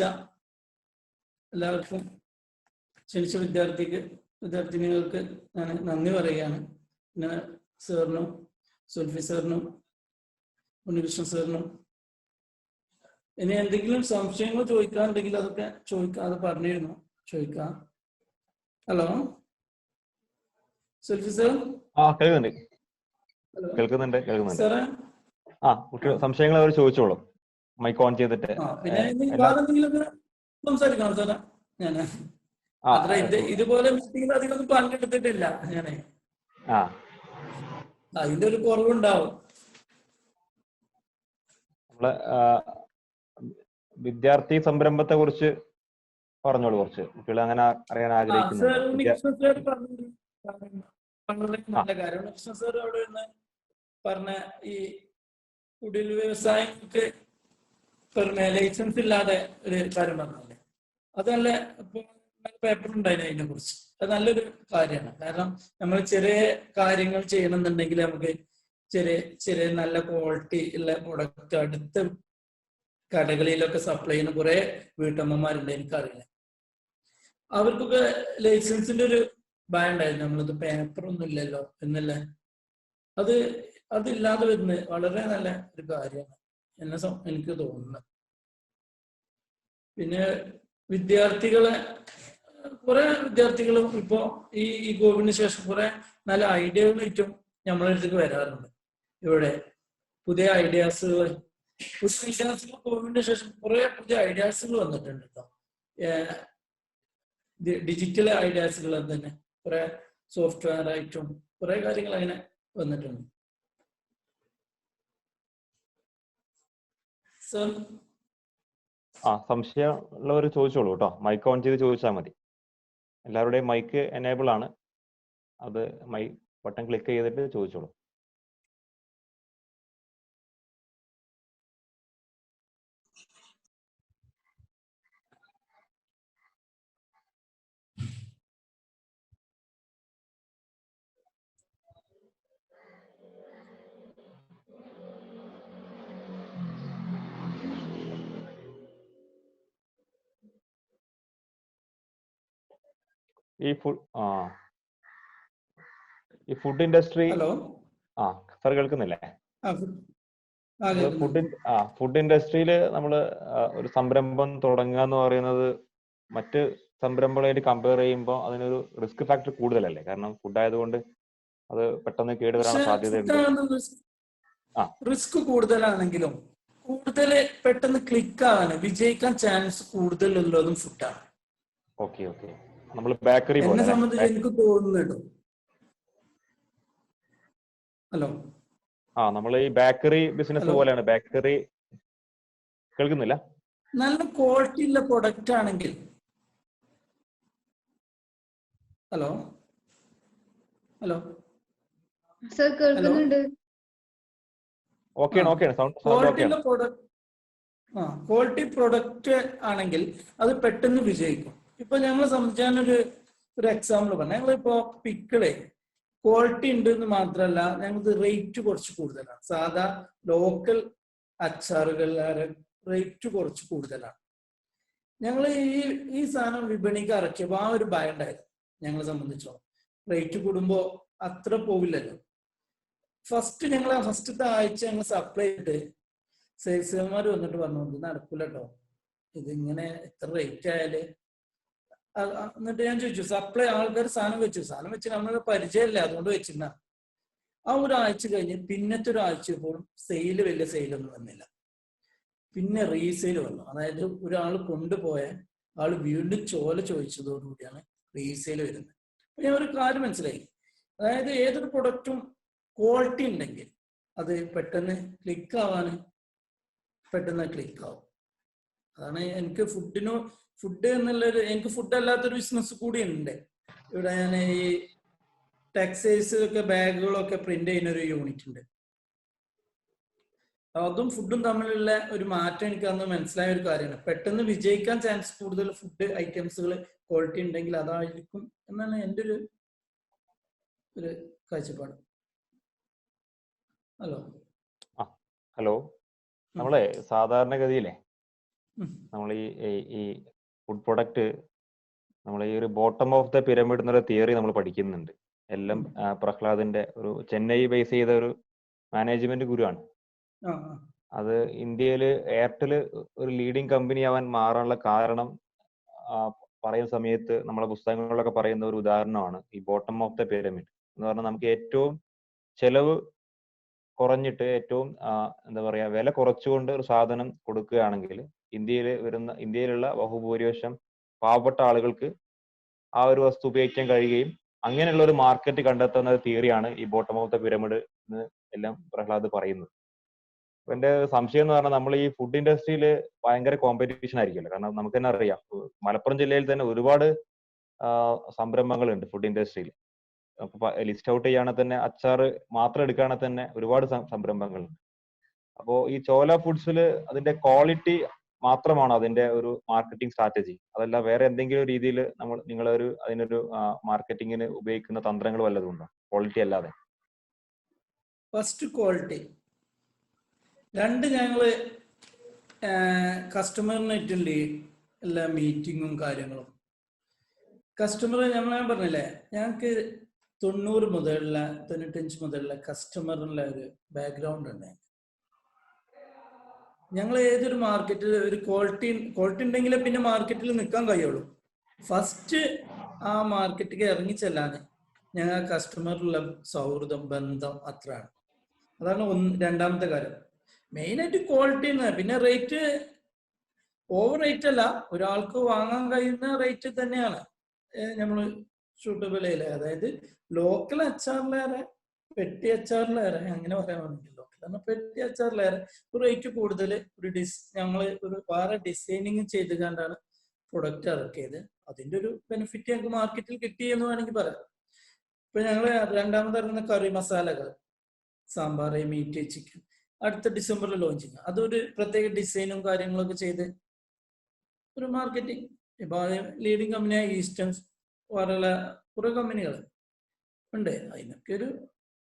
[SPEAKER 6] എല്ലാവർക്കും, ക്ഷണിച്ച വിദ്യാർത്ഥിനികൾക്ക് ഞാൻ നന്ദി പറയുകയാണ്. പിന്നെ സാറിനും, സുൽഫി സാറിനും, ഉണ്ണികൃഷ്ണൻ സാറിനും. ഇനി എന്തെങ്കിലും സംശയങ്ങൾ ചോദിക്കാനുണ്ടെങ്കിൽ അതൊക്കെ ചോദിക്കാം, അത് പറഞ്ഞിരുന്നു. ചോദിക്കാം. Hello selfie sir.
[SPEAKER 3] കേൾക്കുന്നുണ്ട്.
[SPEAKER 6] ഹലോ
[SPEAKER 3] കേൾക്കുന്നുണ്ട്.
[SPEAKER 6] സാറേ.
[SPEAKER 3] കുട്ടികൾ സംശയങ്ങൾ അവർ ചോദിച്ചോളൂ. മൈക്ക് ഓൺ ചെയ്തിട്ട്.
[SPEAKER 6] പിന്നെ വേറെ എന്തെങ്കിലും സംസാരിക്കണം സാറേ. ഞാന് അത്ര ഇതുപോലെ മീറ്റിംഗിൽ അധികം പങ്കെടുത്തിട്ടില്ല ഞാനേ. അതിന്റെ ഒരു കുറവുണ്ടാവും.
[SPEAKER 3] നമ്മളെ വിദ്യാർത്ഥി സംരംഭത്തെ കുറിച്ച് പറഞ്ഞോളൂ. കുറച്ച് കുട്ടികൾ അങ്ങനെ അറിയാൻ ആഗ്രഹിക്കുന്നുണ്ട്.
[SPEAKER 6] നല്ല കാര്യം സാർ അവിടെ നിന്ന് പറഞ്ഞ ഈ കുടിൽ വ്യവസായങ്ങൾക്ക് ലൈസൻസ് ഇല്ലാതെ ഒരു കാര്യം പറഞ്ഞല്ലേ, അതല്ല ഇപ്പൊ പേപ്പർ ഉണ്ടായിരുന്നു അതിനെ കുറിച്ച്. അത് നല്ലൊരു കാര്യമാണ്. കാരണം നമ്മൾ ചെറിയ കാര്യങ്ങൾ ചെയ്യണമെന്നുണ്ടെങ്കിൽ നമുക്ക് ചെറിയ നല്ല ക്വാളിറ്റി ഉള്ള പ്രൊഡക്റ്റ് അടുത്ത കടകളിലൊക്കെ സപ്ലൈ ചെയ്യുന്ന കുറെ വീട്ടമ്മമാരുണ്ട്, എനിക്കറിയില്ല. അവർക്കൊക്കെ ലൈസൻസിന്റെ ഒരു ഭയം ഉണ്ടായിരുന്നു. നമ്മളത് പേപ്പറൊന്നും ഇല്ലല്ലോ എന്നല്ല. അതില്ലാതെ വരുന്നത് വളരെ നല്ല ഒരു കാര്യമാണ് എനിക്ക് തോന്നുന്നത്. പിന്നെ കുറെ വിദ്യാർത്ഥികളും ഇപ്പോ ഈ കോവിഡിന് ശേഷം കുറെ നല്ല ഐഡിയകളായിട്ടും നമ്മളെ അടുത്തേക്ക് വരാറുണ്ട്. ഇവിടെ പുതിയ ഐഡിയാസുകൾ കോവിഡിന് ശേഷം കുറെ പുതിയ ഐഡിയാസുകൾ വന്നിട്ടുണ്ട് കേട്ടോ. ഡിജിറ്റൽ ഐഡിയാസുകൾ തന്നെ കുറെ സോഫ്റ്റ്വെയർ ആയിട്ടും കുറെ കാര്യങ്ങൾ അങ്ങനെ വന്നിട്ടുണ്ട്.
[SPEAKER 3] സംശയം ഉള്ളവർ ചോദിച്ചോളൂ കേട്ടോ. മൈക്ക് ഓൺ ചെയ്ത് ചോദിച്ചാൽ മതി. എല്ലാവരുടെയും മൈക്ക് എനേബിൾ ആണ്. അത് ബട്ടൺ ക്ലിക്ക് ചെയ്തിട്ട് ചോദിച്ചോളൂ. ഈ ഫുഡ് ഇൻഡസ്ട്രി. സാർ കേൾക്കുന്നില്ലേ? ഫുഡ് ഇൻഡസ്ട്രിയിൽ നമ്മൾ ഒരു സംരംഭം തുടങ്ങുക എന്ന് പറയുന്നത് മറ്റ് സംരംഭങ്ങളായിട്ട് കമ്പയർ ചെയ്യുമ്പോൾ അതിനൊരു റിസ്ക് ഫാക്ടർ കൂടുതലല്ലേ? കാരണം ഫുഡ് ആയതുകൊണ്ട് അത് പെട്ടെന്ന് കേടുവരാൻ സാധ്യതയുണ്ട്.
[SPEAKER 6] റിസ്ക് കൂടുതലാണെങ്കിലും കൂടുതൽ പെട്ടെന്ന് ക്ലിക്ക് ആവാൻ വിജയിക്കാൻ ചാൻസ് കൂടുതലുള്ളതും ഫുഡാണ്.
[SPEAKER 3] ഓക്കെ. നമ്മൾ ബേക്കറി
[SPEAKER 6] എന്നെ സംബന്ധിച്ച് എനിക്ക് തോന്നുന്നുണ്ടോ? ഹലോ.
[SPEAKER 3] നമ്മൾ ഈ ബേക്കറി ബിസിനസ് പോലെയാണ്. ബേക്കറി കേൾക്കുന്നില്ല?
[SPEAKER 6] നല്ല ക്വാളിറ്റി ഉള്ള പ്രൊഡക്റ്റ് ആണെങ്കിൽ. ഹലോ
[SPEAKER 1] സർ കേൾക്കുന്നുണ്ട്.
[SPEAKER 6] ക്വാളിറ്റി പ്രൊഡക്റ്റ് ആണെങ്കിൽ അത് പെട്ടെന്ന് വിജയിക്കും. ഇപ്പൊ ഞങ്ങളെ സംബന്ധിച്ച് ഒരു എക്സാമ്പിൾ പറഞ്ഞു. ഞങ്ങളിപ്പോ പിക്കിള് ക്വാളിറ്റി ഉണ്ട് എന്ന് മാത്രമല്ല, ഞങ്ങൾക്ക് റേറ്റ് കുറച്ച് കൂടുതലാണ്. സാധാ ലോക്കൽ അച്ചാറുകളുടെ റേറ്റ് കുറച്ച് കൂടുതലാണ്. ഞങ്ങൾ ഈ സാധനം വിപണിക്ക് ഇറക്കിയപ്പോൾ ഒരു ഭയം ഉണ്ടായിരുന്നു ഞങ്ങളെ സംബന്ധിച്ചോ. റേറ്റ് കൂടുമ്പോ അത്ര പോവില്ലല്ലോ. ഫസ്റ്റത്തെ ആഴ്ച ഞങ്ങൾ സപ്ലൈ ചെയ്തിട്ട് സെയിൽസ്മാർ വന്നിട്ട് പറഞ്ഞു, ഇത് നടക്കൂല കേട്ടോ, ഇതിങ്ങനെ എത്ര റേറ്റ് ആയാല്. എന്നിട്ട് ഞാൻ ചോദിച്ചു, സപ്ലൈ ആൾക്കാർ സാധനം വെച്ച് നമ്മൾക്ക് പരിചയമില്ല, അതുകൊണ്ട് വെച്ചിരുന്ന. ആ ഒരാഴ്ച കഴിഞ്ഞ് പിന്നത്തെ ഒരാഴ്ച പോലും വലിയ സെയിലൊന്നും വന്നില്ല. പിന്നെ റീസെയിൽ വന്നു. അതായത് ഒരാൾ കൊണ്ടുപോയ ആൾ വീണ്ടും ചോദിച്ചതോടുകൂടിയാണ് റീസെയിൽ വരുന്നത്. അപ്പൊ ഞാൻ ഒരു കാര്യം മനസ്സിലായി. അതായത് ഏതൊരു പ്രൊഡക്റ്റും ക്വാളിറ്റി ഉണ്ടെങ്കിൽ അത് പെട്ടെന്ന് ക്ലിക്ക് ആവാൻ അതാണ് എനിക്ക് ഫുഡ് എന്നുള്ളൊരു, എനിക്ക് ഫുഡ് അല്ലാത്തൊരു ബിസിനസ് കൂടി ഉണ്ട്. ഇവിടെ ഞാൻ ഈ ടെക്സ്റ്റൈൽസ് ഒക്കെ ബാഗുകളൊക്കെ പ്രിന്റ് ചെയ്യുന്ന ഒരു യൂണിറ്റ് ഉണ്ട്. അതും ഫുഡും തമ്മിലുള്ള ഒരു മാറ്റം എനിക്ക് അന്ന് മനസ്സിലായ ഒരു കാര്യമാണ്. പെട്ടെന്ന് വിജയിക്കാൻ ചാൻസ് കൂടുതൽ ഫുഡ് ഐറ്റംസുകൾ ക്വാളിറ്റി ഉണ്ടെങ്കിൽ അതായിരിക്കും എന്നാണ് എൻ്റെ ഒരു കാഴ്ചപ്പാട്.
[SPEAKER 3] ഹലോ. നമ്മളെ സാധാരണഗതിയിലെ നമ്മൾ ഈ ഫുഡ് പ്രൊഡക്റ്റ് നമ്മൾ ഈ ഒരു ബോട്ടം ഓഫ് ദ പിരമിഡ് എന്നൊരു തിയറി നമ്മൾ പഠിക്കുന്നുണ്ട്. എല്ലാം പ്രഹ്ലാദിന്റെ ഒരു ചെന്നൈ ബേസ് ചെയ്ത ഒരു മാനേജ്മെന്റ് ഗുരുവാണ്. അത് ഇന്ത്യയിൽ എയർടെൽ ഒരു ലീഡിങ് കമ്പനി ആവാൻ മാറാനുള്ള കാരണം പറയുന്ന സമയത്ത് നമ്മളെ പുസ്തകങ്ങളിലൊക്കെ പറയുന്ന ഒരു ഉദാഹരണമാണ് ഈ ബോട്ടം ഓഫ് ദ പിരമിഡ് എന്ന് പറഞ്ഞാൽ നമുക്ക് ഏറ്റവും ചെലവ് കുറഞ്ഞിട്ട് ഏറ്റവും എന്താ പറയാ വില കുറച്ചുകൊണ്ട് ഒരു സാധനം കൊടുക്കുകയാണെങ്കിൽ ഇന്ത്യയിലുള്ള ബഹുഭൂരിപക്ഷം പാവപ്പെട്ട ആളുകൾക്ക് ആ ഒരു വസ്തു ഉപയോഗിക്കാൻ കഴിയുകയും അങ്ങനെയുള്ള ഒരു മാർക്കറ്റ് കണ്ടെത്തുന്ന തിയറിയാണ് ഈ ബോട്ടം ഓഫ് ദ പിരമിഡ് എന്ന് എല്ലാം പ്രഹ്ലാദ് പറയുന്നത്. എന്റെ സംശയം എന്ന് പറഞ്ഞാൽ നമ്മൾ ഈ ഫുഡ് ഇൻഡസ്ട്രിയിൽ ഭയങ്കര കോമ്പറ്റീഷൻ ആയിരിക്കുമല്ലോ. കാരണം നമുക്ക് തന്നെ അറിയാം, മലപ്പുറം ജില്ലയിൽ തന്നെ ഒരുപാട് സംരംഭങ്ങളുണ്ട് ഫുഡ് ഇൻഡസ്ട്രിയിൽ. അപ്പൊ ലിസ്റ്റ് ഔട്ട് ചെയ്യുകയാണെങ്കിൽ തന്നെ അച്ചാർ മാത്രം എടുക്കുകയാണെങ്കിൽ തന്നെ ഒരുപാട് സംരംഭങ്ങളുണ്ട്. അപ്പോൾ ഈ ചോല ഫുഡ്സിൽ അതിന്റെ ക്വാളിറ്റി മാത്രമാണ് അതിന്റെ ഒരു മാർക്കറ്റിംഗ് സ്ട്രാറ്റജി, അതല്ല വേറെ എന്തെങ്കിലും രീതിയിൽ നിങ്ങളൊരു അതിനൊരു മാർക്കറ്റിങ്ങിന് ഉപയോഗിക്കുന്ന തന്ത്രങ്ങൾ വല്ലതും ഉണ്ടോ ക്വാളിറ്റി അല്ലാതെ?
[SPEAKER 6] First quality. രണ്ട്, ഞങ്ങള് കസ്റ്റമറിനായിട്ടുണ്ട് എല്ലാ മീറ്റിങ്ങും കാര്യങ്ങളും. കസ്റ്റമർ ഞാൻ പറഞ്ഞില്ലേ, ഞങ്ങൾക്ക് 90 മുതലുള്ള 95 മുതലുള്ള കസ്റ്റമറിനുള്ള ഒരു ബാക്ക്ഗ്രൗണ്ട് ഉണ്ട്. ഞങ്ങൾ ഏതൊരു മാർക്കറ്റിൽ ഒരു ക്വാളിറ്റി ഉണ്ടെങ്കിലേ പിന്നെ മാർക്കറ്റിൽ നിൽക്കാൻ കഴിയുള്ളൂ. ഫസ്റ്റ് ആ മാർക്കറ്റിലേക്ക് ഇറങ്ങിച്ചെല്ലാതെ ഞങ്ങൾ കസ്റ്റമറിലുള്ള സൗഹൃദം, ബന്ധം അത്രയാണ്. അതാണ് രണ്ടാമത്തെ കാര്യം. മെയിനായിട്ട് ക്വാളിറ്റി തന്നെ. പിന്നെ റേറ്റ് ഓവർ റേറ്റ് അല്ല, ഒരാൾക്ക് വാങ്ങാൻ കഴിയുന്ന റേറ്റ് തന്നെയാണ് നമ്മൾ സൂട്ടബിൾ ചെയ്യില്ല. അതായത് ലോക്കൽ അച്ചാറിലേറെ പെട്ടി അച്ചാറിലേറെ, അങ്ങനെ പറയാൻ വേണ്ടിയില്ല, കാരണം പെട്ടി അച്ചാറിലേറെ ഒരു റേറ്റ് കൂടുതൽ ഞങ്ങൾ ഒരു വേറെ ഡിസൈനിങ് ചെയ്ത് കണ്ടാണ് പ്രൊഡക്റ്റ് ഇറക്കിയത്. അതിന്റെ ഒരു ബെനിഫിറ്റ് ഞങ്ങൾക്ക് മാർക്കറ്റിൽ കിട്ടി എന്ന് വേണമെങ്കിൽ പറയാം. ഇപ്പൊ ഞങ്ങള് രണ്ടാമത് ഇറങ്ങുന്ന കറി മസാലകൾ, സാമ്പാർ, മീറ്റ്, ചിക്കൻ, അടുത്ത ഡിസംബറിൽ ലോഞ്ച് ചെയ്യുക. അതൊരു പ്രത്യേക ഡിസൈനും കാര്യങ്ങളൊക്കെ ചെയ്ത് ഒരു മാർക്കറ്റിംഗ്. ഇപ്പൊ ലീഡിങ് കമ്പനിയായ ഈസ്റ്റേൺസ് പോലുള്ള കുറെ കമ്പനികൾ ഉണ്ട്. അതിനൊക്കെ ഒരു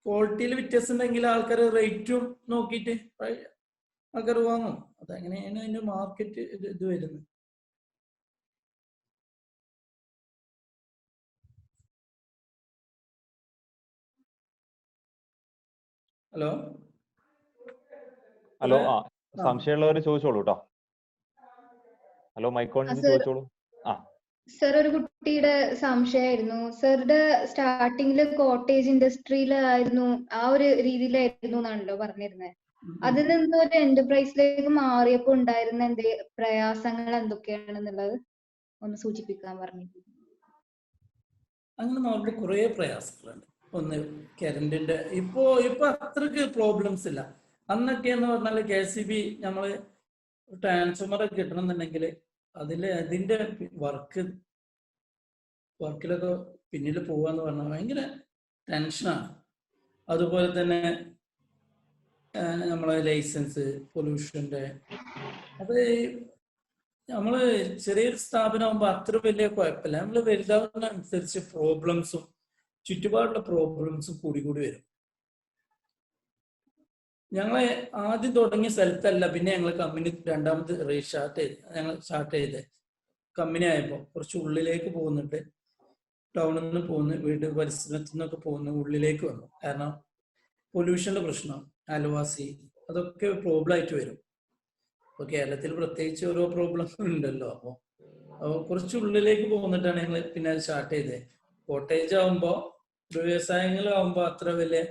[SPEAKER 6] ക്വാളിറ്റിയിൽ വ്യത്യാസം ഉണ്ടെങ്കിൽ ആൾക്കാർ റേറ്റും നോക്കിയിട്ട് ആൾക്കാർ വാങ്ങും. അതങ്ങനെയാണ് അതിന്റെ മാർക്കറ്റ് ഇത് വരുന്നത്. ഹലോ
[SPEAKER 3] ഹലോ, സംശയമുള്ളവർ ചോദിച്ചോളൂ കേട്ടോ. ഹലോ, മൈക്കോൺ ചോദിച്ചോളൂ.
[SPEAKER 1] സർ, ഒരു കുട്ടിയുടെ സംശയമായിരുന്നു. സാറുടെ സ്റ്റാർട്ടിങ്ങില് കോട്ടേജ് ഇൻഡസ്ട്രിയിലായിരുന്നു, ആ ഒരു രീതിയിലായിരുന്നു എന്നാണല്ലോ പറഞ്ഞിരുന്നത്. അതിൽ നിന്ന് ഒരു എന്റർപ്രൈസിലേക്ക് മാറിയപ്പോ ഉണ്ടായിരുന്ന പ്രയാസങ്ങൾ എന്തൊക്കെയാണെന്നുള്ളത് ഒന്ന് സൂചിപ്പിക്കാൻ പറഞ്ഞു.
[SPEAKER 6] അങ്ങനെ മാറുമ്പോൾ കുറെ പ്രയാസങ്ങളുണ്ട്. ഒന്ന് കറണ്ടിന്റെ ഇപ്പൊ അത്രക്ക് പ്രോബ്ലംസ് ഇല്ല. അന്നൊക്കെ എന്ന് പറഞ്ഞാൽ KCB നമ്മള് ട്രാൻസ്ഫോമർ കിട്ടണമെന്നുണ്ടെങ്കിൽ അതിന്റെ വർക്കിലൊക്കെ പിന്നിൽ പോവാന്ന് പറഞ്ഞാൽ ഭയങ്കര ടെൻഷനാണ്. അതുപോലെ തന്നെ നമ്മളെ ലൈസൻസ്, പൊല്യൂഷന്റെ, അത് നമ്മള് ചെറിയൊരു സ്ഥാപനമാകുമ്പോൾ അത്ര വലിയ കുഴപ്പമില്ല. നമ്മള് വലുതാവുന്ന അനുസരിച്ച് പ്രോബ്ലംസും ചുറ്റുപാടുള്ള പ്രോബ്ലംസും കൂടി വരും. ഞങ്ങളെ ആദ്യം തുടങ്ങിയ സ്ഥലത്തല്ല, പിന്നെ ഞങ്ങൾ കമ്പനി രണ്ടാമത് സ്റ്റാർട്ട് ചെയ്ത് കമ്പനി ആയപ്പോൾ കുറച്ച് ഉള്ളിലേക്ക് പോകുന്നുണ്ട്, ടൗണിൽ നിന്ന് പോകുന്നു, വീട് പരിസരത്തു നിന്നൊക്കെ പോകുന്നു, ഉള്ളിലേക്ക് വന്നു. കാരണം പൊല്യൂഷന്റെ പ്രശ്നം, അയൽവാസി, അതൊക്കെ പ്രോബ്ലം ആയിട്ട് വരും. അപ്പൊ കേരളത്തിൽ പ്രത്യേകിച്ച് ഓരോ പ്രോബ്ലം ഉണ്ടല്ലോ. അപ്പോൾ കുറച്ച് ഉള്ളിലേക്ക് പോകുന്നിട്ടാണ് ഞങ്ങൾ പിന്നെ അത് സ്റ്റാർട്ട് ചെയ്തത്. കോട്ടേജ് ആകുമ്പോ, വ്യവസായങ്ങളാകുമ്പോ അത്ര വലിയ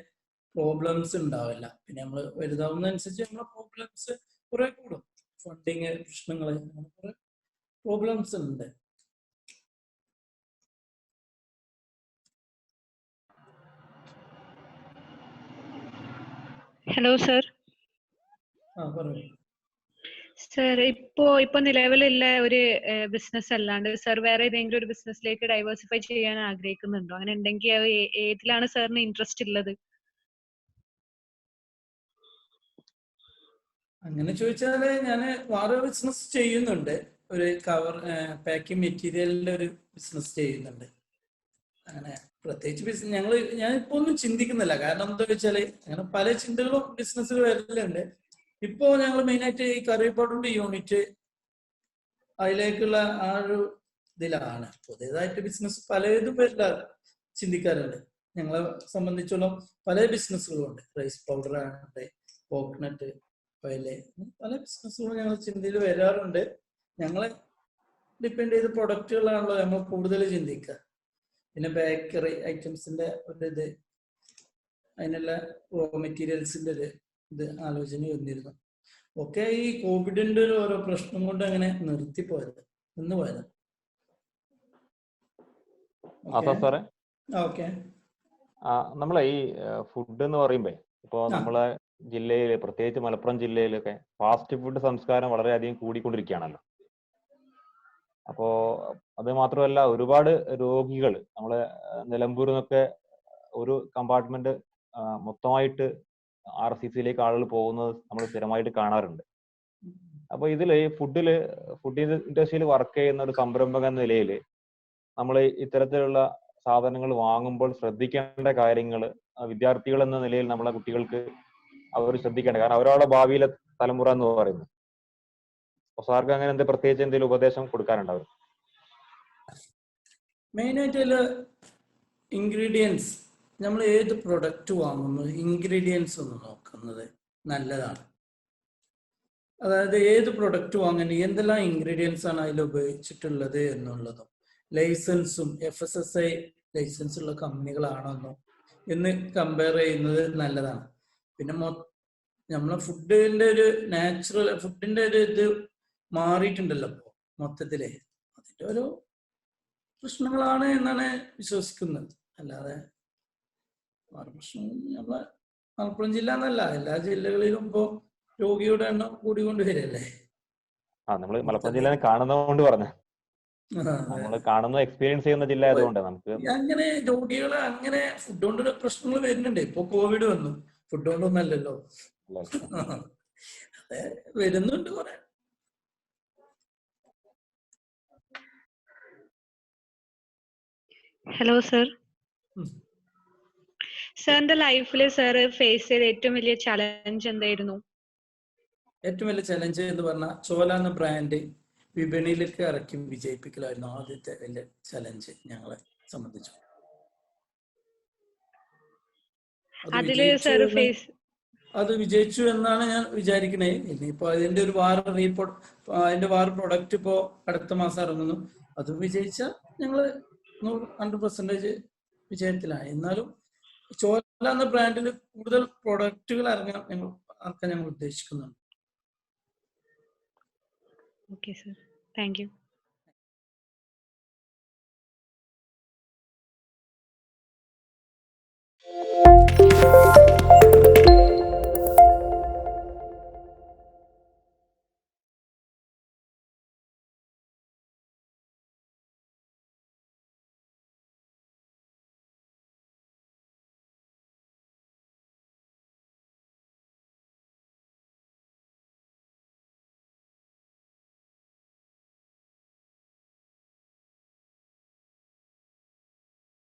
[SPEAKER 6] പ്രോബ്ലംസ് ഉണ്ടാവില്ല. പിന്നെ നമ്മൾ വലുതാവുന്നതനുസരിച്ച് നമ്മളെ പ്രോബ്ലംസ് കുറെ കൂടും. ഫണ്ടിങ് പ്രശ്നങ്ങൾ, അങ്ങനെ കുറെ പ്രോബ്ലംസ് ഉണ്ട്.
[SPEAKER 7] Hello sir.
[SPEAKER 6] പറയൂ
[SPEAKER 7] സർ, ഇപ്പൊ നിലവിലുള്ള ഒരു ബിസിനസ് അല്ലാണ്ട് സർ വേറെ ഏതെങ്കിലും ഒരു ബിസിനസ്സിലേക്ക് ഡൈവേഴ്സിഫൈ ചെയ്യാൻ ആഗ്രഹിക്കുന്നുണ്ടോ? അങ്ങനെ ഉണ്ടെങ്കിൽ ഏതിലാണ് സാറിന് ഇൻട്രസ്റ്റ് ഉള്ളത്?
[SPEAKER 6] അങ്ങനെ ചോദിച്ചാല് ഞാൻ വേറെ ബിസിനസ് ചെയ്യുന്നുണ്ട്. ഒരു കവർ പാക്കിംഗ് മെറ്റീരിയലിന്റെ ഒരു ബിസിനസ് ചെയ്യുന്നുണ്ട്. അങ്ങനെ പ്രത്യേകിച്ച് ഞാനിപ്പോ ഒന്നും ചിന്തിക്കുന്നില്ല. കാരണം എന്താ വെച്ചാല് അങ്ങനെ പല ചിന്തകളും ബിസിനസ്സിൽ വരലുണ്ട്. ഇപ്പോ ഞങ്ങൾ മെയിനായിട്ട് ഈ കറി പൗഡറിന്റെ യൂണിറ്റ്, അതിലേക്കുള്ള ആ ഒരു ഇതിലാണ്. പുതിയതായിട്ട് ബിസിനസ് പലതും ചിന്തിക്കാറുണ്ട്. ഞങ്ങളെ സംബന്ധിച്ചോളം പല ബിസിനസ്സുകളും ഉണ്ട്. റൈസ് പൗഡർ ആണുണ്ട്, കോക്കനട്ട് ഓയില്, പല ബിസിനസ്സുകളും ഞങ്ങൾ ചിന്തയിൽ വരാറുണ്ട്. ഞങ്ങള് ഡിപ്പെൻഡ് ചെയ്ത് പ്രൊഡക്റ്റുകളാണല്ലോ നമ്മൾ കൂടുതൽ ചിന്തിക്കുക. പിന്നെ ബേക്കറി ഐറ്റംസിന്റെ ഒരു ഇത്, അതിനുള്ള റോ മെറ്റീരിയൽസിന്റെ ഒരു ഇത് ആലോചന വന്നിരുന്നു. ഒക്കെ ഈ കോവിഡിന്റെ ഒരു ഓരോ പ്രശ്നം കൊണ്ട് അങ്ങനെ നിർത്തിപ്പോയത്, നിന്ന് പോയത്.
[SPEAKER 3] സാറേ
[SPEAKER 6] ഓക്കെ,
[SPEAKER 3] നമ്മളെ ഈ ഫുഡ് എന്ന് പറയുമ്പോ ഇപ്പോ നമ്മളെ ജില്ലയില്, പ്രത്യേകിച്ച് മലപ്പുറം ജില്ലയിലൊക്കെ ഫാസ്റ്റ് ഫുഡ് സംസ്കാരം വളരെയധികം കൂടിക്കൊണ്ടിരിക്കുകയാണല്ലോ. അപ്പോ അത് മാത്രമല്ല, ഒരുപാട് രോഗികൾ നമ്മളെ നിലമ്പൂരിൽ നിന്നൊക്കെ ഒരു കമ്പാർട്ട്മെന്റ് മൊത്തമായിട്ട് RCCയിലേക്ക് ആളുകൾ പോകുന്നത് നമ്മൾ സ്ഥിരമായിട്ട് കാണാറുണ്ട്. അപ്പൊ ഇതില് ഫുഡ് ഇൻഡസ്ട്രിയിൽ വർക്ക് ചെയ്യുന്ന ഒരു സംരംഭക എന്ന നിലയിൽ നമ്മൾ ഇത്തരത്തിലുള്ള സാധനങ്ങൾ വാങ്ങുമ്പോൾ ശ്രദ്ധിക്കേണ്ട കാര്യങ്ങൾ, വിദ്യാർത്ഥികൾ എന്ന നിലയിൽ നമ്മളെ കുട്ടികൾക്ക് അവർ ശ്രദ്ധിക്കേണ്ട, കാരണം അവരുടെ ഭാവിയിലെ തലമുറ എന്ന് പറയുന്നത്. സാർക്ക് അങ്ങനെ പ്രത്യേകിച്ച് എന്തെങ്കിലും ഉപദേശം കൊടുക്കാനുണ്ടാവും?
[SPEAKER 6] മെയിനായിട്ട് ഇൻഗ്രീഡിയൻസ്, നമ്മൾ ഏത് പ്രൊഡക്റ്റ് വാങ്ങുന്നു ഇൻഗ്രീഡിയൻസ് ഒന്ന് നോക്കുന്നത് നല്ലതാണ്. അതായത് ഏത് പ്രൊഡക്റ്റ് വാങ്ങുന്നത് എന്തെല്ലാം ഇൻഗ്രീഡിയൻസ് ആണ് അതിൽ ഉപയോഗിച്ചിട്ടുള്ളത് എന്നുള്ളതും, ലൈസൻസും FSSAI ലൈസൻസ് ഉള്ള കമ്പനികളാണെന്നോ എന്ന് കമ്പയർ ചെയ്യുന്നത് നല്ലതാണ്. പിന്നെ നമ്മളെ ഫുഡിന്റെ ഒരു നാച്ചുറൽ ഫുഡിന്റെ ഒരു ഇത് മാറിയിട്ടുണ്ടല്ലോ ഇപ്പോൾ മൊത്തത്തില്. അതിന്റെ ഓരോ പ്രശ്നങ്ങളാണ് എന്നാണ് വിശ്വസിക്കുന്നത്. അല്ലാതെ പ്രശ്നം നമ്മളെ മലപ്പുറം ജില്ല എന്നല്ല, എല്ലാ ജില്ലകളിലും ഇപ്പോ രോഗിയുടെ എണ്ണം കൂടിക്കൊണ്ട് വരികയല്ലേ.
[SPEAKER 3] നമ്മള് മലപ്പുറം ജില്ല കാണുന്നതുകൊണ്ട് പറഞ്ഞു, നമ്മള് കാണുന്ന എക്സ്പീരിയൻസ് ചെയ്യുന്ന ജില്ല ആയതുകൊണ്ട് നമുക്ക്
[SPEAKER 6] അങ്ങനെ രോഗികള് അങ്ങനെ ഫുഡ് കൊണ്ട് പ്രശ്നങ്ങൾ വരുന്നുണ്ട്. ഇപ്പൊ കോവിഡ് വന്നു, ഫുഡ് കൊണ്ടൊന്നല്ലല്ലോ, അതെ വരുന്നുണ്ട് കുറെ.
[SPEAKER 7] Hello sir. സാറിന്റെ ലൈഫിൽ സാർ ഫേസ് ചെയ്ത ഏറ്റവും വലിയ ചലഞ്ച് എന്തായിരുന്നു?
[SPEAKER 6] ഏറ്റവും വലിയ ചലഞ്ച് എന്ന് പറഞ്ഞാൽ ചോല എന്ന ബ്രാൻഡ് വിപണിയിലേക്ക് ഇറക്കി വിജയിപ്പിക്കലായിരുന്നു ആദ്യത്തെ വലിയ ചലഞ്ച് ഞങ്ങളെ സംബന്ധിച്ചു. അത് വിജയിച്ചു എന്നാണ് ഞാൻ വിചാരിക്കണേ. ഇനിയിപ്പോ അതിന്റെ ഒരു അതിന്റെ വേറെ പ്രൊഡക്റ്റ് ഇപ്പോ അടുത്ത മാസം ഇറങ്ങുന്നു. അത് വിജയിച്ച ഞങ്ങള് 100% വിജയത്തിലാണ്. എന്നാലും ചോല എന്ന ബ്രാൻഡിൽ കൂടുതൽ പ്രൊഡക്റ്റുകൾ ഇറക്കാൻ ഞങ്ങൾ ഉദ്ദേശിക്കുന്നുണ്ട്.
[SPEAKER 7] Okay sir, thank you.